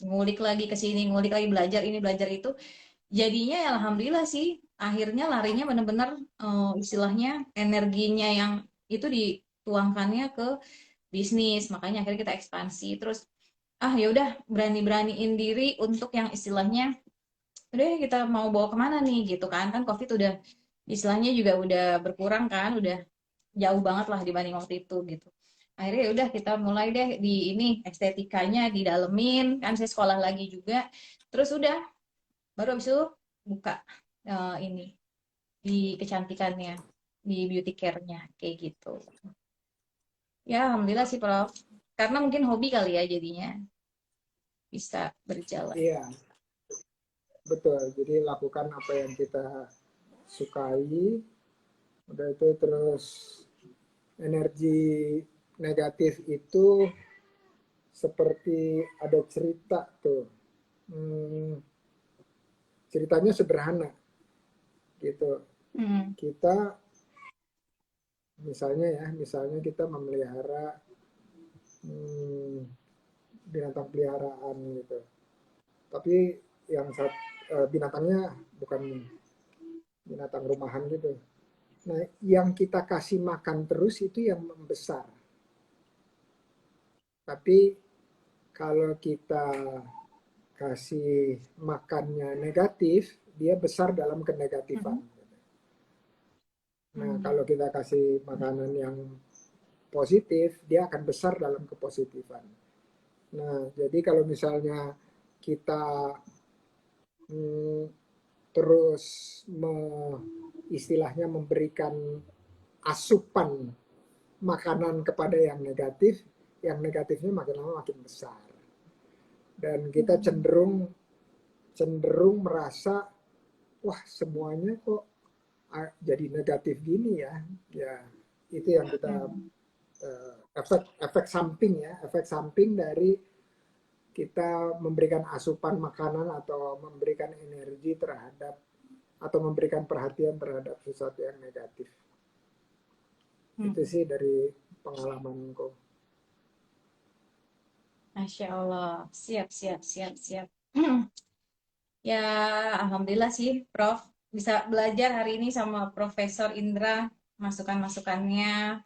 ngulik lagi ke sini, ngulik lagi, belajar ini, belajar itu. Jadinya ya alhamdulillah sih akhirnya larinya benar-benar istilahnya energinya yang itu dituangkannya ke bisnis, makanya akhirnya kita ekspansi terus. Ya udah, berani-beraniin diri untuk yang istilahnya udah kita mau bawa kemana nih gitu kan. Kan COVID udah istilahnya juga udah berkurang kan, udah jauh banget lah dibanding waktu itu gitu. Akhirnya ya udah kita mulai deh di ini estetikanya didalemin kan, saya sekolah lagi juga. Terus udah baru habis itu buka ini di kecantikannya, di beauty care-nya kayak gitu. Ya alhamdulillah sih Prof. Karena mungkin hobi kali ya jadinya bisa berjalan. Iya, betul. Jadi lakukan apa yang kita sukai, udah itu terus energi negatif itu seperti ada cerita tuh. Hmm, ceritanya sederhana gitu. Hmm. Kita misalnya kita memelihara hmm, binatang peliharaan gitu. Tapi yang binatangnya bukan binatang rumahan gitu. Nah, yang kita kasih makan terus itu yang membesar. Tapi kalau kita kasih makannya negatif, dia besar dalam kenegatifan. Hmm. Nah, Hmm. kalau kita kasih makanan yang positif, dia akan besar dalam kepositifan. Nah, jadi kalau misalnya kita hmm, terus istilahnya memberikan asupan makanan kepada yang negatifnya makin lama makin besar. Dan kita Hmm. cenderung merasa, wah semuanya kok jadi negatif gini ya. Ya, itu yang kita Hmm. efek samping ya, efek samping dari kita memberikan asupan makanan atau memberikan energi terhadap atau memberikan perhatian terhadap sesuatu yang negatif. Itu Hmm. sih dari pengalamanku. Masya Allah, siap, siap, siap, siap. Ya, alhamdulillah sih, Prof. Bisa belajar hari ini sama Profesor Indra, masukan-masukannya.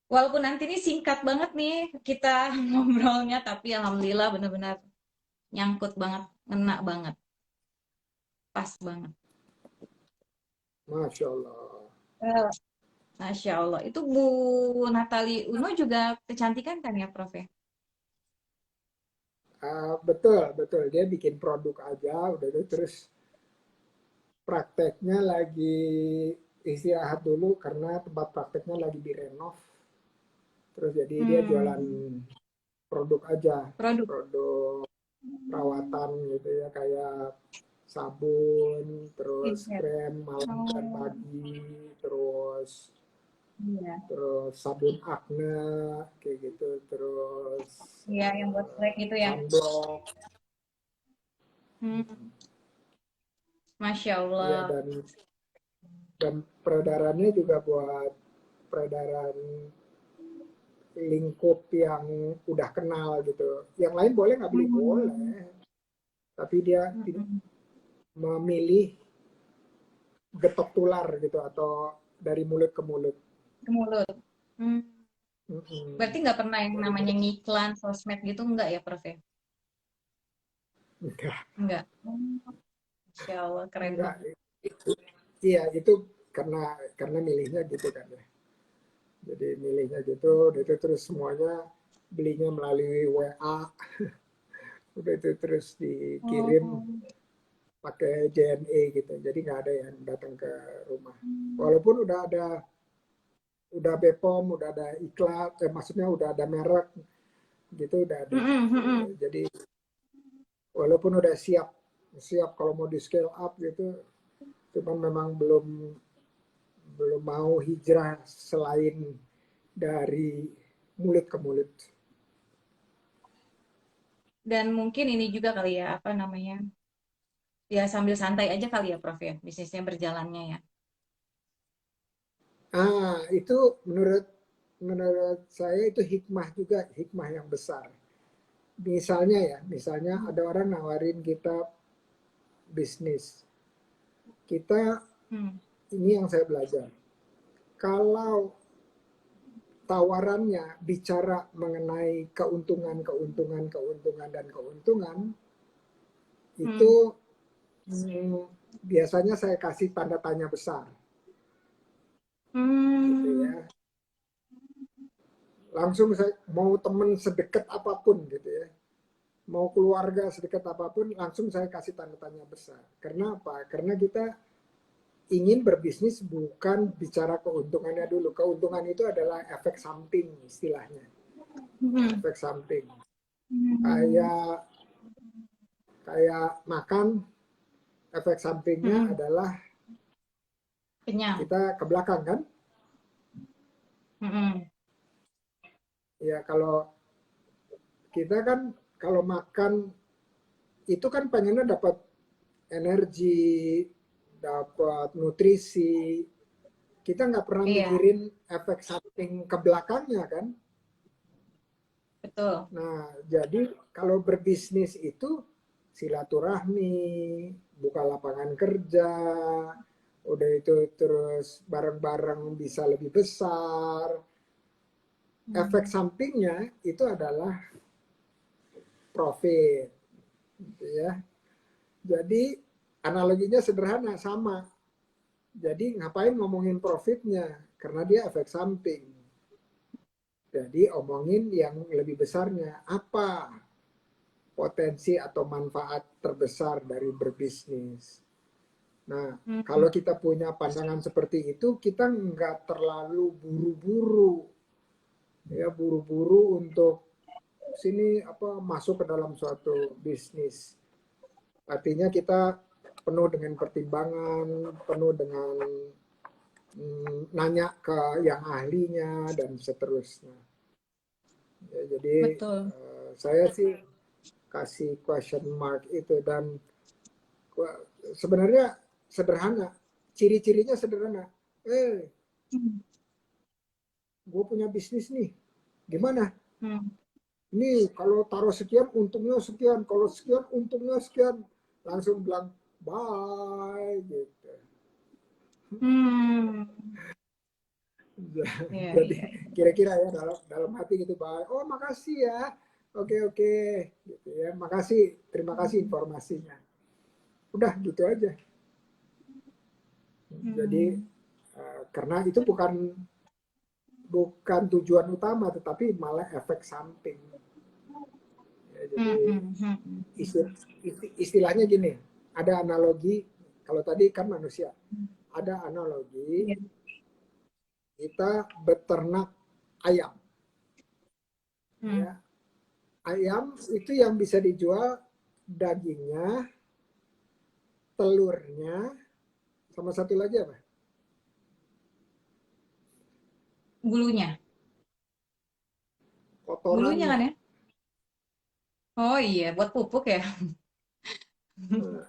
Walaupun nanti ini singkat banget nih kita ngobrolnya, tapi alhamdulillah benar-benar nyangkut banget, ngena banget, pas banget. Masya Allah. Eh, Masya Allah. Itu Bu Natali Uno juga kecantikan kan ya, Prof ya? Betul, betul. Dia bikin produk aja, udah itu terus prakteknya lagi istirahat dulu karena tempat prakteknya lagi direnov. Terus jadi dia jualan Hmm, produk aja, produk. produk perawatan gitu ya, kayak sabun, terus Skincare. krem malam dan Oh, pagi, terus iya. terus sabun akne kayak gitu, terus Iya, yang buat flek itu ya. sunblock, Hmm, Masya iya Allah. dan peredarannya juga buat peredaran lingkup yang udah kenal gitu. Yang lain boleh nggak beli Hmm, boleh, tapi dia mm-mm. memilih getok tular gitu atau dari mulut ke mulut. Ke mulut. Hmm, berarti Mm-mm. nggak pernah yang Dari namanya mulut ngiklan sosmed gitu nggak ya, Prof ya? enggak, Nggak. Masya Allah, keren enggak. banget. Iya itu karena milihnya gitu kan ya. Jadi milihnya gitu, udah itu terus semuanya belinya melalui WA, udah itu terus dikirim Oh. pakai JNE gitu. Jadi nggak ada yang datang ke rumah. Walaupun udah BPOM, udah ada iklan, maksudnya udah ada merek gitu udah ada. Mm-mm, mm-mm. Jadi walaupun udah siap siap kalau mau di scale up gitu, cuman memang belum belum mau hijrah selain dari mulut ke mulut. Dan mungkin ini juga kali ya, apa namanya? Ya sambil santai aja kali ya, Prof ya, bisnisnya berjalannya ya. Itu menurut menurut saya itu hikmah juga, hikmah yang besar. Misalnya ada orang nawarin kita bisnis. kita, Hmm. ini yang saya belajar. Kalau tawarannya bicara mengenai keuntungan, dan keuntungan, itu Hmm. biasanya saya kasih tanda tanya besar, gitu Hmm. ya. Langsung saya mau teman sedekat apapun, gitu ya, mau keluarga sedekat apapun, langsung saya kasih tanda tanya besar. Karena apa? Karena kita ingin berbisnis bukan bicara keuntungannya dulu. Keuntungan itu adalah efek samping istilahnya. Hmm. Efek samping. Hmm. Kayak kayak makan, efek sampingnya Hmm. adalah Kenyang. kita ke belakang kan? Hmm. Ya kalau kita kan kalau makan itu kan pengennya dapat energi, dapat nutrisi. Kita nggak pernah Iya, mikirin efek samping ke belakangnya kan? betul. Nah, jadi kalau berbisnis itu silaturahmi, buka lapangan kerja, udah itu terus bareng-bareng bisa lebih besar. Efek Hmm. sampingnya itu adalah profit, gitu ya. Jadi analoginya sederhana, sama. Jadi ngapain ngomongin profitnya? Karena dia efek samping. Jadi omongin yang lebih besarnya. Apa potensi atau manfaat terbesar dari berbisnis? Nah, Hmm. kalau kita punya pandangan seperti itu, kita nggak terlalu buru-buru, ya buru-buru untuk sini apa masuk ke dalam suatu bisnis. Artinya kita penuh dengan pertimbangan, penuh dengan nanya ke yang ahlinya dan seterusnya. Ya, jadi Betul. saya sih kasih question mark itu dan sebenarnya sederhana, ciri-cirinya sederhana. Hmm. Gue punya bisnis nih, gimana? Hmm. Ini kalau taruh sekian untungnya sekian, kalau sekian untungnya sekian, langsung bilang bye gitu. Hmm. Iya, Jadi iya. kira-kira ya dalam dalam hati gitu, bye. Oh makasih ya, oke oke, gitu ya. Makasih, terima kasih Hmm. informasinya. Udah gitu aja. Jadi Hmm. karena itu bukan bukan tujuan utama, tetapi malah efek samping. Ya, Hmm. jadi Hmm. Hmm. istilahnya gini, ada analogi, kalau tadi kan manusia, ada analogi Iya. kita beternak ayam. Hmm. Ya. Ayam itu yang bisa dijual dagingnya, telurnya, sama satu lagi apa? Bulunya. Bulunya Kotorannya. kan ya? Oh iya, buat pupuk ya. Nah,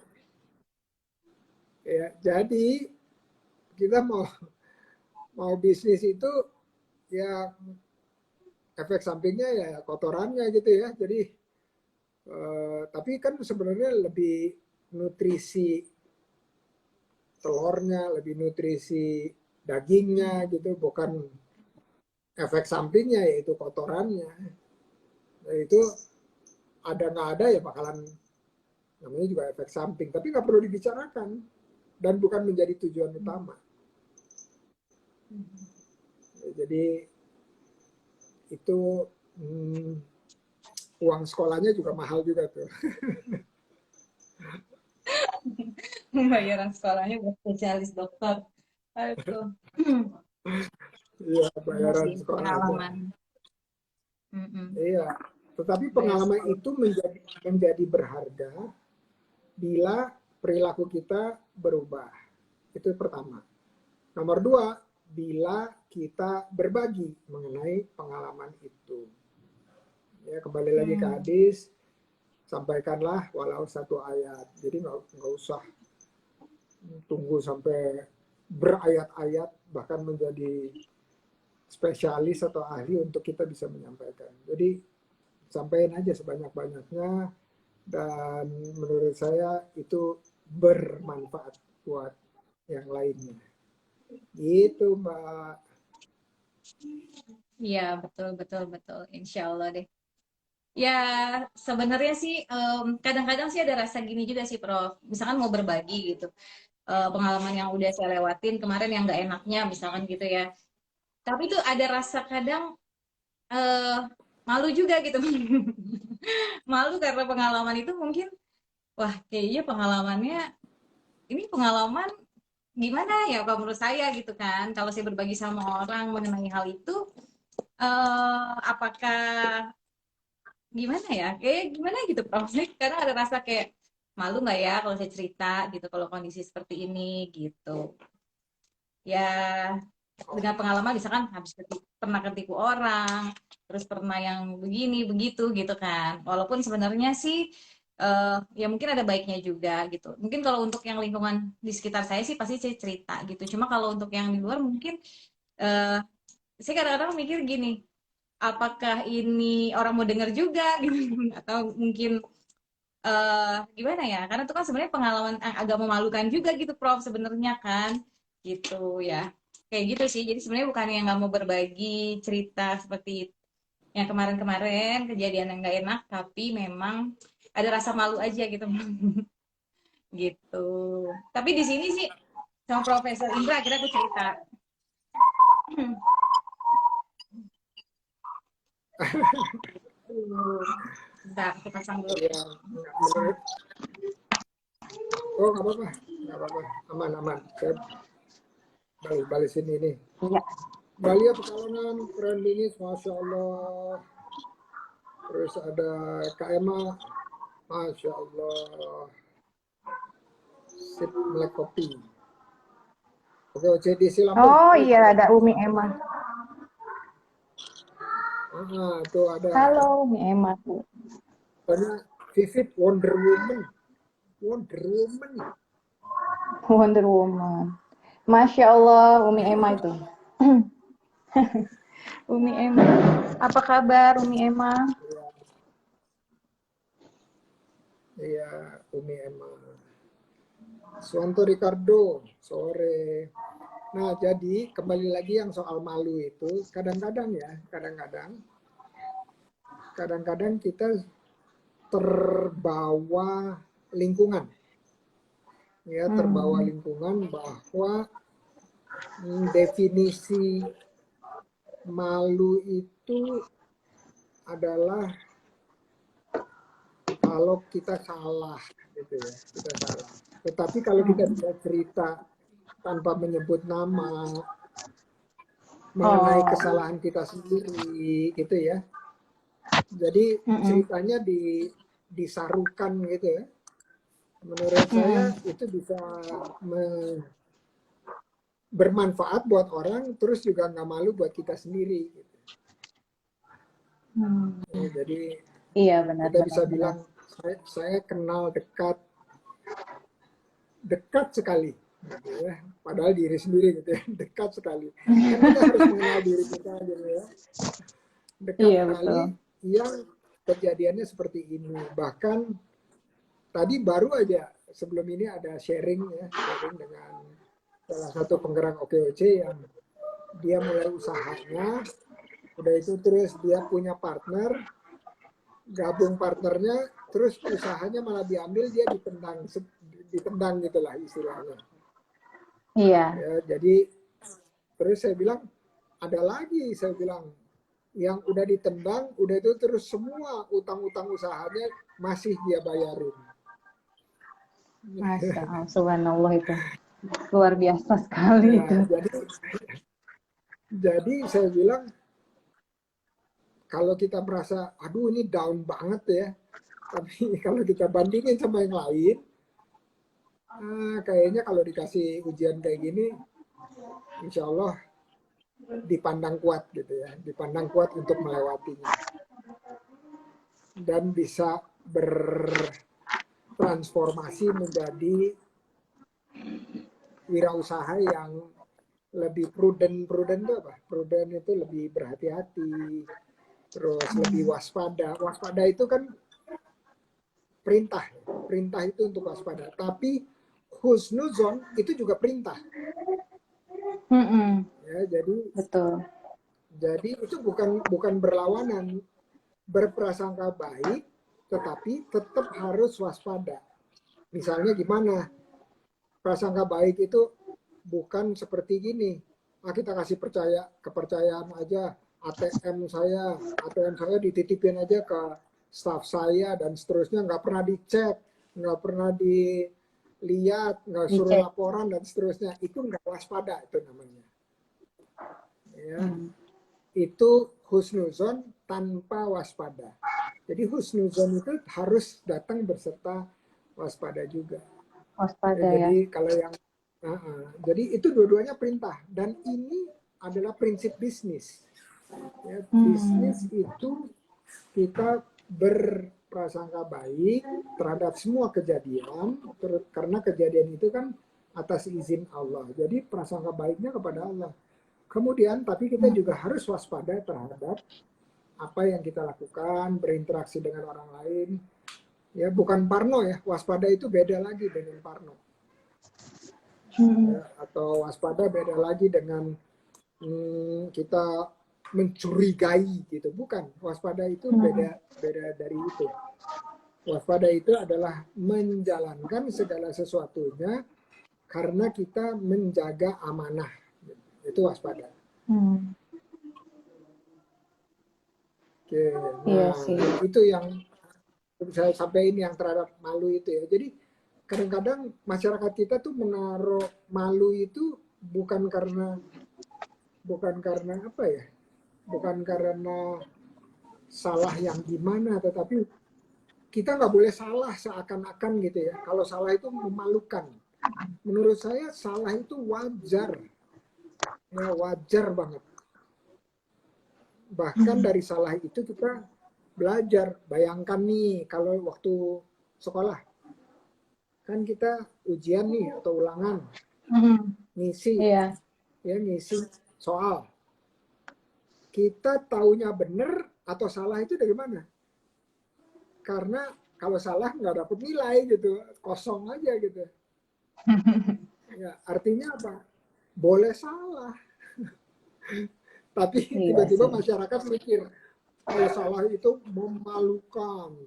ya, jadi kita mau mau bisnis itu ya efek sampingnya ya kotorannya gitu ya. Jadi tapi kan sebenarnya lebih nutrisi telurnya, lebih nutrisi dagingnya gitu, bukan efek sampingnya yaitu kotorannya. Nah, itu ada nggak ada ya bakalan namanya juga efek samping, tapi nggak perlu dibicarakan dan bukan menjadi tujuan utama. Jadi itu hmm, uang sekolahnya juga mahal juga tuh. Pembayaran sekolahnya buat spesialis dokter. Aduh. Iya, Benar bayaran sih, sekolahnya. pengalaman. Mm-mm. Iya, tetapi Bayar pengalaman sekolah. itu menjadi berharga bila perilaku kita berubah. Itu pertama. Nomor dua, bila kita berbagi mengenai pengalaman itu. Ya, kembali lagi ke Hmm. hadis, sampaikanlah walau satu ayat. Jadi nggak usah tunggu sampai berayat-ayat bahkan menjadi spesialis atau ahli untuk kita bisa menyampaikan. Jadi sampaikan aja sebanyak-banyaknya dan menurut saya itu bermanfaat buat yang lainnya. Gitu, Mbak. Iya, betul, betul, betul. Insya Allah deh. Ya, sebenarnya sih kadang-kadang sih ada rasa gini juga sih, Prof. Misalkan mau berbagi gitu. Pengalaman yang udah saya lewatin kemarin yang nggak enaknya, misalkan gitu ya. Tapi tuh ada rasa kadang eh, malu juga gitu. Malu karena pengalaman itu mungkin, wah kayaknya pengalamannya, ini pengalaman gimana ya kalau menurut saya gitu kan. Kalau saya berbagi sama orang mengenai hal itu, apakah gimana ya kayak gimana gitu Prof karena ada rasa kayak malu nggak ya kalau saya cerita gitu kalau kondisi seperti ini gitu ya dengan pengalaman misalkan pernah ketipu orang terus pernah yang begini begitu gitu kan walaupun sebenarnya sih ya mungkin ada baiknya juga gitu mungkin kalau untuk yang lingkungan di sekitar saya sih pasti saya cerita gitu cuma kalau untuk yang di luar mungkin eh, saya kadang-kadang mikir gini apakah ini orang mau dengar juga gitu atau mungkin gimana ya karena itu kan sebenarnya pengalaman agak memalukan juga gitu Prof sebenarnya kan gitu ya kayak gitu sih jadi sebenarnya bukan yang nggak mau berbagi cerita seperti yang kemarin-kemarin kejadian yang nggak enak tapi memang ada rasa malu aja gitu gitu tapi di sini sih sama Profesor Indra akhirnya aku cerita bentar aku pasang dulu Ya, menurut, oh nggak apa-apa, nggak apa-apa, aman aman. Saya balisin ini. Iya. Balia Pekalongan, keren bingit, masya Allah. Terus ada Kak Emma, masya Allah. Sip melek kopi. Oke, OCDC Lampung. Oh Wih, iya, keren. ada Umi Emma. Tuh ada. Halo Umi Emma. Banyak Vivid Wonder Woman. Wonder Woman. Wonder Woman. Masya Allah, Umi Emma itu. Umi Emma. Apa kabar Umi Emma? Iya, Umi Emma. Suwanto Ricardo, sore. Nah, jadi kembali lagi yang soal malu itu, kadang-kadang ya, kadang-kadang kita terbawa lingkungan. Ya, terbawa lingkungan bahwa definisi malu itu adalah kalau kita salah gitu ya, kita salah. Tetapi kalau kita bisa cerita tanpa menyebut nama mengenai kesalahan kita sendiri gitu ya. Jadi ceritanya disarukan gitu ya. Menurut saya itu bisa bermanfaat buat orang, terus juga nggak malu buat kita sendiri. Gitu. Ya, jadi Iya benar. kita bisa bilang saya kenal dekat sekali, gitu ya. Padahal diri sendiri gitu ya, dekat sekali. Kan kita harus mengenal diri kita gitu ya. Dekat Iya sekali betul. yang kejadiannya seperti ini. Bahkan tadi baru aja sebelum ini ada sharing ya, sharing dengan salah satu penggerak OKOC yang dia mulai usahanya, udah itu terus dia punya partner, gabung partnernya, terus usahanya malah diambil, dia ditendang gitulah istilahnya. Iya. Ya, jadi terus saya bilang ada lagi, saya bilang yang udah ditendang, udah itu terus semua utang-utang usahanya masih dia bayarin. Masya Allah, subhanallah itu. Luar biasa sekali Ya, itu. jadi saya bilang kalau kita merasa aduh ini down banget ya, tapi kalau kita bandingin sama yang lain, kayaknya kalau dikasih ujian kayak gini, insya Allah dipandang kuat gitu ya, dipandang kuat untuk melewatinya dan bisa bertransformasi menjadi wirausaha yang lebih prudent itu apa? Prudent itu lebih berhati-hati, terus lebih waspada. Waspada itu kan perintah itu untuk waspada. Tapi husnuzon itu juga perintah. Mm-mm. Ya, Betul. jadi itu bukan berlawanan. Berprasangka baik, tetapi tetap harus waspada. Misalnya gimana? Prasangka baik itu bukan seperti gini. Kita kasih kepercayaan aja. ATM saya dititipin aja ke staff saya dan seterusnya, nggak pernah dicek, nggak pernah dilihat, nggak suruh Dicek. laporan dan seterusnya. Itu nggak waspada itu namanya. Ya, itu husnuzon tanpa waspada. Jadi husnuzon itu harus datang berserta waspada juga. Waspada ya. Jadi kalau yang jadi itu dua-duanya perintah dan ini adalah prinsip bisnis. Ya, bisnis itu kita berprasangka baik terhadap semua kejadian karena kejadian itu kan atas izin Allah. Jadi prasangka baiknya kepada Allah. Kemudian tapi kita juga harus waspada terhadap apa yang kita lakukan, berinteraksi dengan orang lain. Ya, bukan parno ya. Waspada itu beda lagi dengan parno. Ya, atau waspada beda lagi dengan kita mencurigai gitu. Bukan. Waspada itu beda dari itu. Waspada itu adalah menjalankan segala sesuatunya karena kita menjaga amanah. Itu waspada. Oke, Iya nah sih. itu yang saya sampaikan yang terhadap malu itu ya. Jadi kadang-kadang masyarakat kita tuh menaruh malu itu bukan karena apa ya, bukan karena salah yang gimana, tetapi kita nggak boleh salah seakan-akan gitu ya. Kalau salah itu memalukan. Menurut saya salah itu wajar, ya wajar banget. Bahkan dari salah itu kita belajar. Bayangkan nih kalau waktu sekolah kan kita ujian nih atau ulangan, ngisi, Iya. ya ngisi soal. Kita taunya benar atau salah itu dari mana? Karena kalau salah nggak dapet nilai gitu, kosong aja gitu. Ya, artinya apa? Boleh salah. Tapi Iya tiba-tiba sih. masyarakat mikir, kalau salah itu memalukan,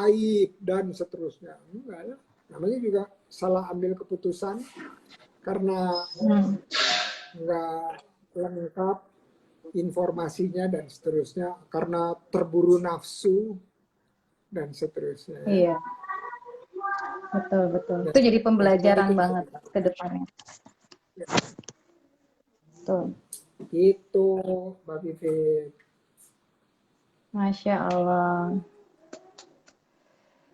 aib, dan seterusnya. Enggak ya. Namanya juga salah ambil keputusan karena nggak lengkap informasinya dan seterusnya, karena terburu nafsu dan seterusnya. Ya. Iya. Betul. Ya, Itu jadi pembelajaran itu banget ke depannya. ya. Betul. Itu Mbak Vivit. Masya Allah.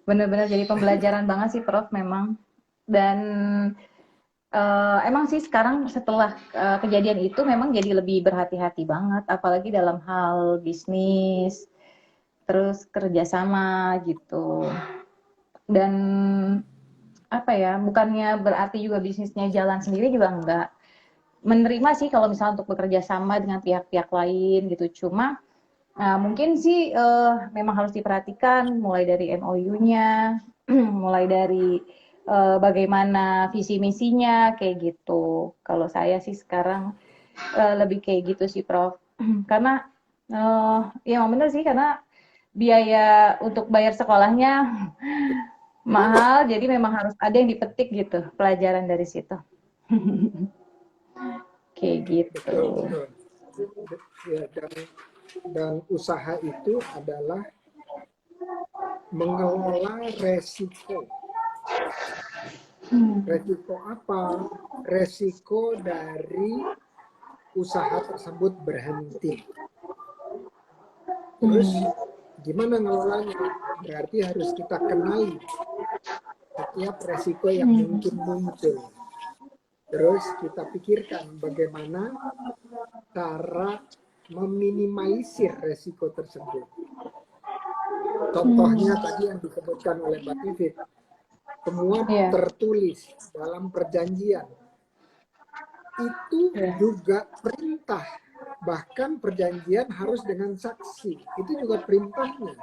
Benar-benar jadi pembelajaran banget sih Prof memang. Dan emang sih sekarang setelah kejadian itu memang jadi lebih berhati-hati banget. Apalagi dalam hal bisnis, terus kerjasama gitu. Dan apa ya, bukannya berarti juga bisnisnya jalan sendiri juga enggak. Menerima sih kalau misalnya untuk bekerja sama dengan pihak-pihak lain gitu. Cuma mungkin sih memang harus diperhatikan mulai dari MOU-nya, mulai dari bagaimana visi misinya kayak gitu. Kalau saya sih sekarang lebih kayak gitu sih Prof. Karena ya memang bener sih karena biaya untuk bayar sekolahnya mahal, jadi memang harus ada yang dipetik gitu pelajaran dari situ. Kayak gitu. Betul. Ya, dan usaha itu adalah mengelola resiko. Resiko apa? Resiko dari usaha tersebut berhenti. Terus gimana ngelolanya? Berarti harus kita kenali setiap resiko yang mungkin muncul. Terus kita pikirkan bagaimana cara meminimalisir resiko tersebut. Contohnya tadi yang disebutkan oleh Mbak Vivit, semua tertulis dalam perjanjian. Itu juga perintah. Bahkan perjanjian harus dengan saksi. Itu juga perintahnya.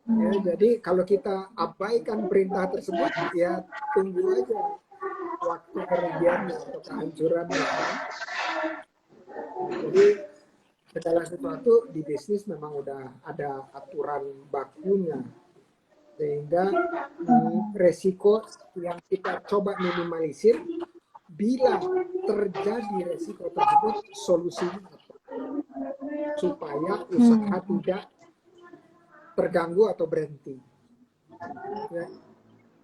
Ya, jadi kalau kita abaikan perintah tersebut, ya tunggu aja waktu kerugiannya atau kehancurannya. Jadi segala sesuatu di bisnis memang udah ada aturan bakunya, sehingga resiko yang kita coba minimalisir, bila terjadi resiko tersebut, solusinya apa? Supaya usaha tidak terganggu atau berhenti. Ya,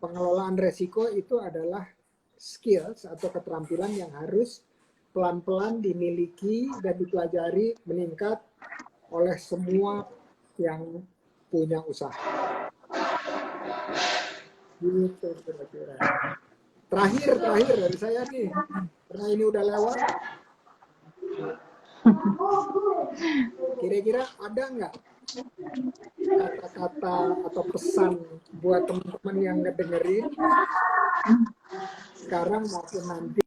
pengelolaan resiko itu adalah skills atau keterampilan yang harus pelan-pelan dimiliki dan dipelajari meningkat oleh semua yang punya usaha. Gitu kira-kira. Terakhir dari saya nih, karena ini udah lewat. Kira-kira ada nggak kata-kata atau pesan buat teman-teman yang ngedengerin sekarang maupun nanti,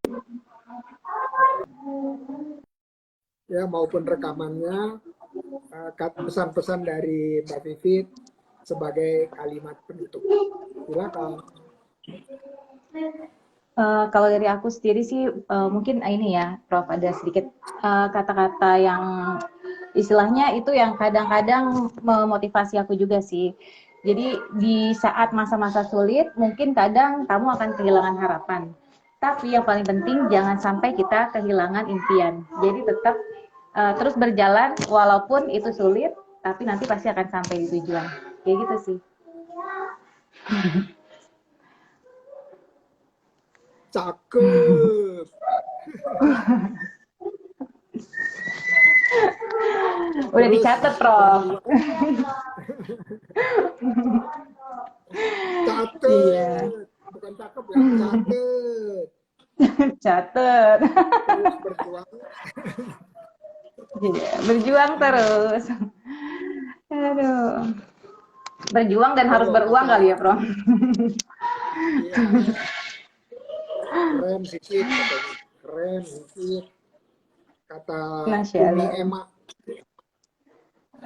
ya maupun rekamannya, pesan-pesan dari Mbak Vivit sebagai kalimat penutup. Silakan. Kalau dari aku sendiri sih mungkin ini ya, Prof, ada sedikit kata-kata yang istilahnya itu yang kadang-kadang memotivasi aku juga sih. Jadi di saat masa-masa sulit mungkin kadang kamu akan kehilangan harapan. Tapi yang paling penting jangan sampai kita kehilangan impian. Jadi tetap terus berjalan walaupun itu sulit, tapi nanti pasti akan sampai di tujuan. Kayak gitu sih. Cakep. Udah dicatat, Prof. Catet. Iya. Bukan cakep ya, catet. Catet. Terus berjuang. Iya, berjuang terus. Aduh. Berjuang dan harus beruang kali ya, Prof. Iya. Keren Vivit katanya. Keren Vivit. Kata Masya Umi Allah. Ema.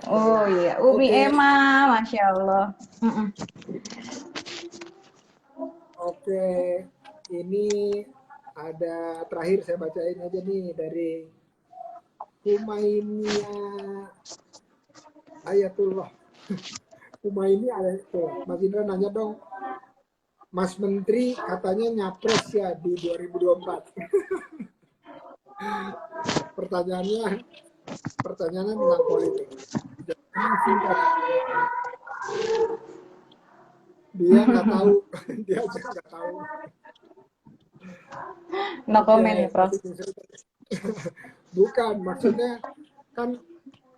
Oh iya, Umi Oke. Ema, Masya Allah. Oke, ini ada terakhir saya bacain aja nih dari Humaimia Ayatullah. Humaini Ayatullah. Mas Indra nanya dong, Mas Menteri katanya nyapres ya di 2024. Pertanyaannya tentang politik. Jangan singkat. Dia nggak tahu, dia aja nggak tahu. No comment ya, Prof. Bukan, maksudnya kan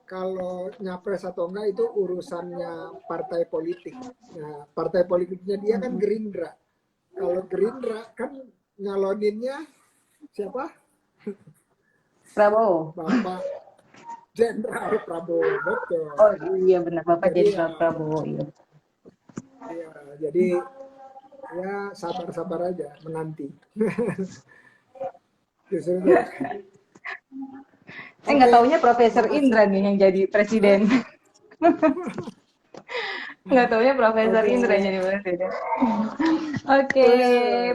kalau nyapres atau enggak itu urusannya partai politik. Nah, partai politiknya dia kan Gerindra. Kalau Gerindra kan nyaloninnya siapa? Prabowo. Bapak Jenderal Prabowo, betul. Oh iya benar, Bapak Jadi Jenderal Prabowo. Iya. ya, jadi ya sabar-sabar aja menanti. Justru itu. Nggak taunya Profesor Indra nih yang jadi presiden. Nggak taunya Profesor Indra yang jadi presiden. Oke,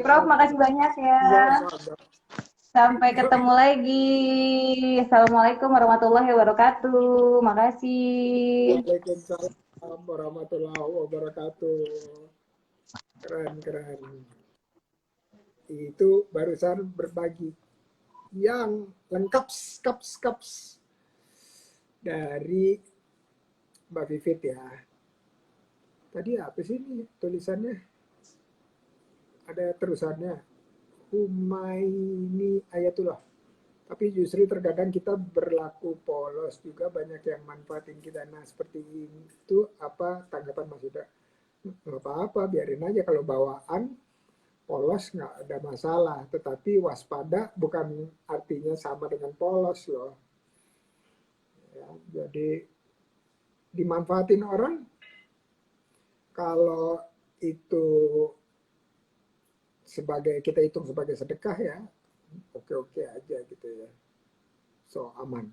Prof, makasih banyak ya. Sampai ketemu lagi. Assalamualaikum warahmatullahi wabarakatuh. Makasih. Waalaikumsalam warahmatullahi wabarakatuh. Keren. Itu barusan berbagi yang lengkap kaps dari Mbak Vivit ya. Tadi apa sih ini tulisannya? Ada terusannya. Humaini Ayatullah. Tapi justru terkadang kita berlaku polos juga, banyak yang manfaatin kita. Nah seperti itu apa tanggapan Mas Yuda? Nggak apa-apa, biarin aja kalau bawaan polos nggak ada masalah. Tetapi waspada bukan artinya sama dengan polos loh. Ya, jadi dimanfaatin orang kalau itu sebagai kita hitung sebagai sedekah ya oke aja gitu ya, so aman.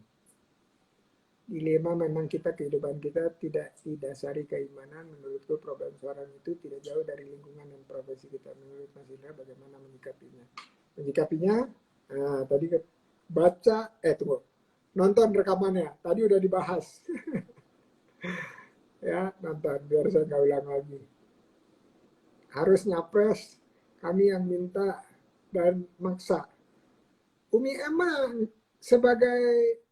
Dilema memang kita, kehidupan kita tidak didasari keimanan. Menurutku problem seorang itu tidak jauh dari lingkungan dan profesi kita. Menurut Mas Indra bagaimana menyikapinya? Menyikapinya, nah, tadi baca, tunggu, nonton rekamannya. Tadi udah dibahas. Ya, nonton biar saya nggak ulang lagi. Harus nyapres, kami yang minta dan maksa. Umi emang sebagai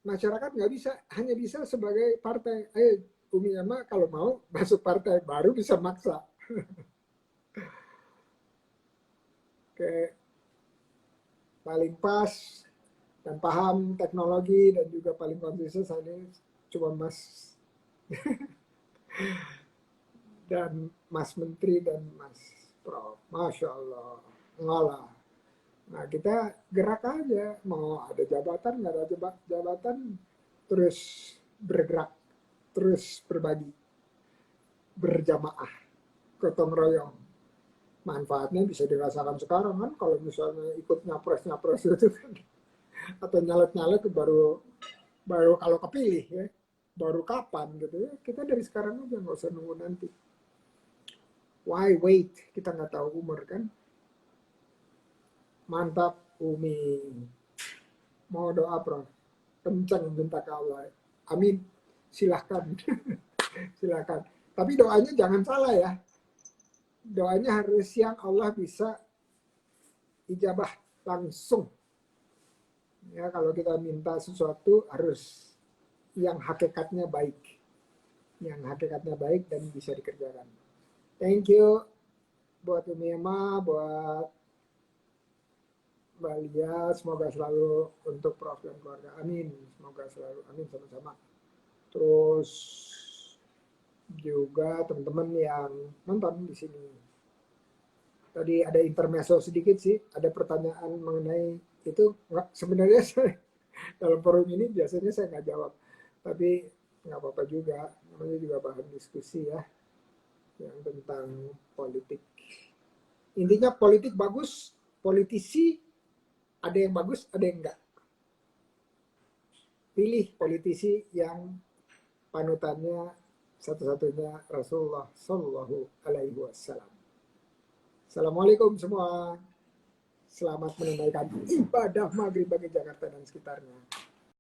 masyarakat nggak bisa, hanya bisa sebagai partai. Umi Ema kalau mau masuk partai baru bisa maksa. Kayak paling pas dan paham teknologi dan juga paling konsisten saat ini cuma Mas dan Mas Menteri dan Mas Prof. Masya Allah, ngalah. Nah kita gerak aja, mau ada jabatan nggak ada jabatan, terus bergerak, terus berbagi, berjamaah, gotong royong. Manfaatnya bisa dirasakan sekarang kan, kalau misalnya ikut nyapres itu kan, atau nyalet baru baru kalau kepilih ya, baru kapan gitu ya, kita dari sekarang aja, nggak usah nunggu nanti. Why wait, kita nggak tahu umur kan. Mantap Umi, mau doa Prof, kencang minta ke Allah, amin, silahkan. Silahkan, tapi doanya jangan salah ya, doanya harus yang Allah bisa ijabah langsung. Ya, kalau kita minta sesuatu harus yang hakikatnya baik. Yang hakikatnya baik dan bisa dikerjakan. Thank you buat Umi Ema, buat Mbak Lia, semoga selalu untuk Prof dan keluarga. Amin. Semoga selalu, amin sama-sama. Terus juga teman-teman yang nonton di sini. Tadi ada intermezzo sedikit sih, ada pertanyaan mengenai itu. Sebenarnya saya dalam forum ini biasanya saya nggak jawab, tapi nggak apa-apa juga, namanya juga bahan diskusi ya, yang tentang politik. Intinya politik bagus, politisi ada yang bagus, ada yang enggak. Pilih politisi yang panutannya satu-satunya Rasulullah Shallallahu Alaihi Wasallam. Assalamualaikum semua. Selamat menunaikan ibadah maghrib bagi Jakarta dan sekitarnya.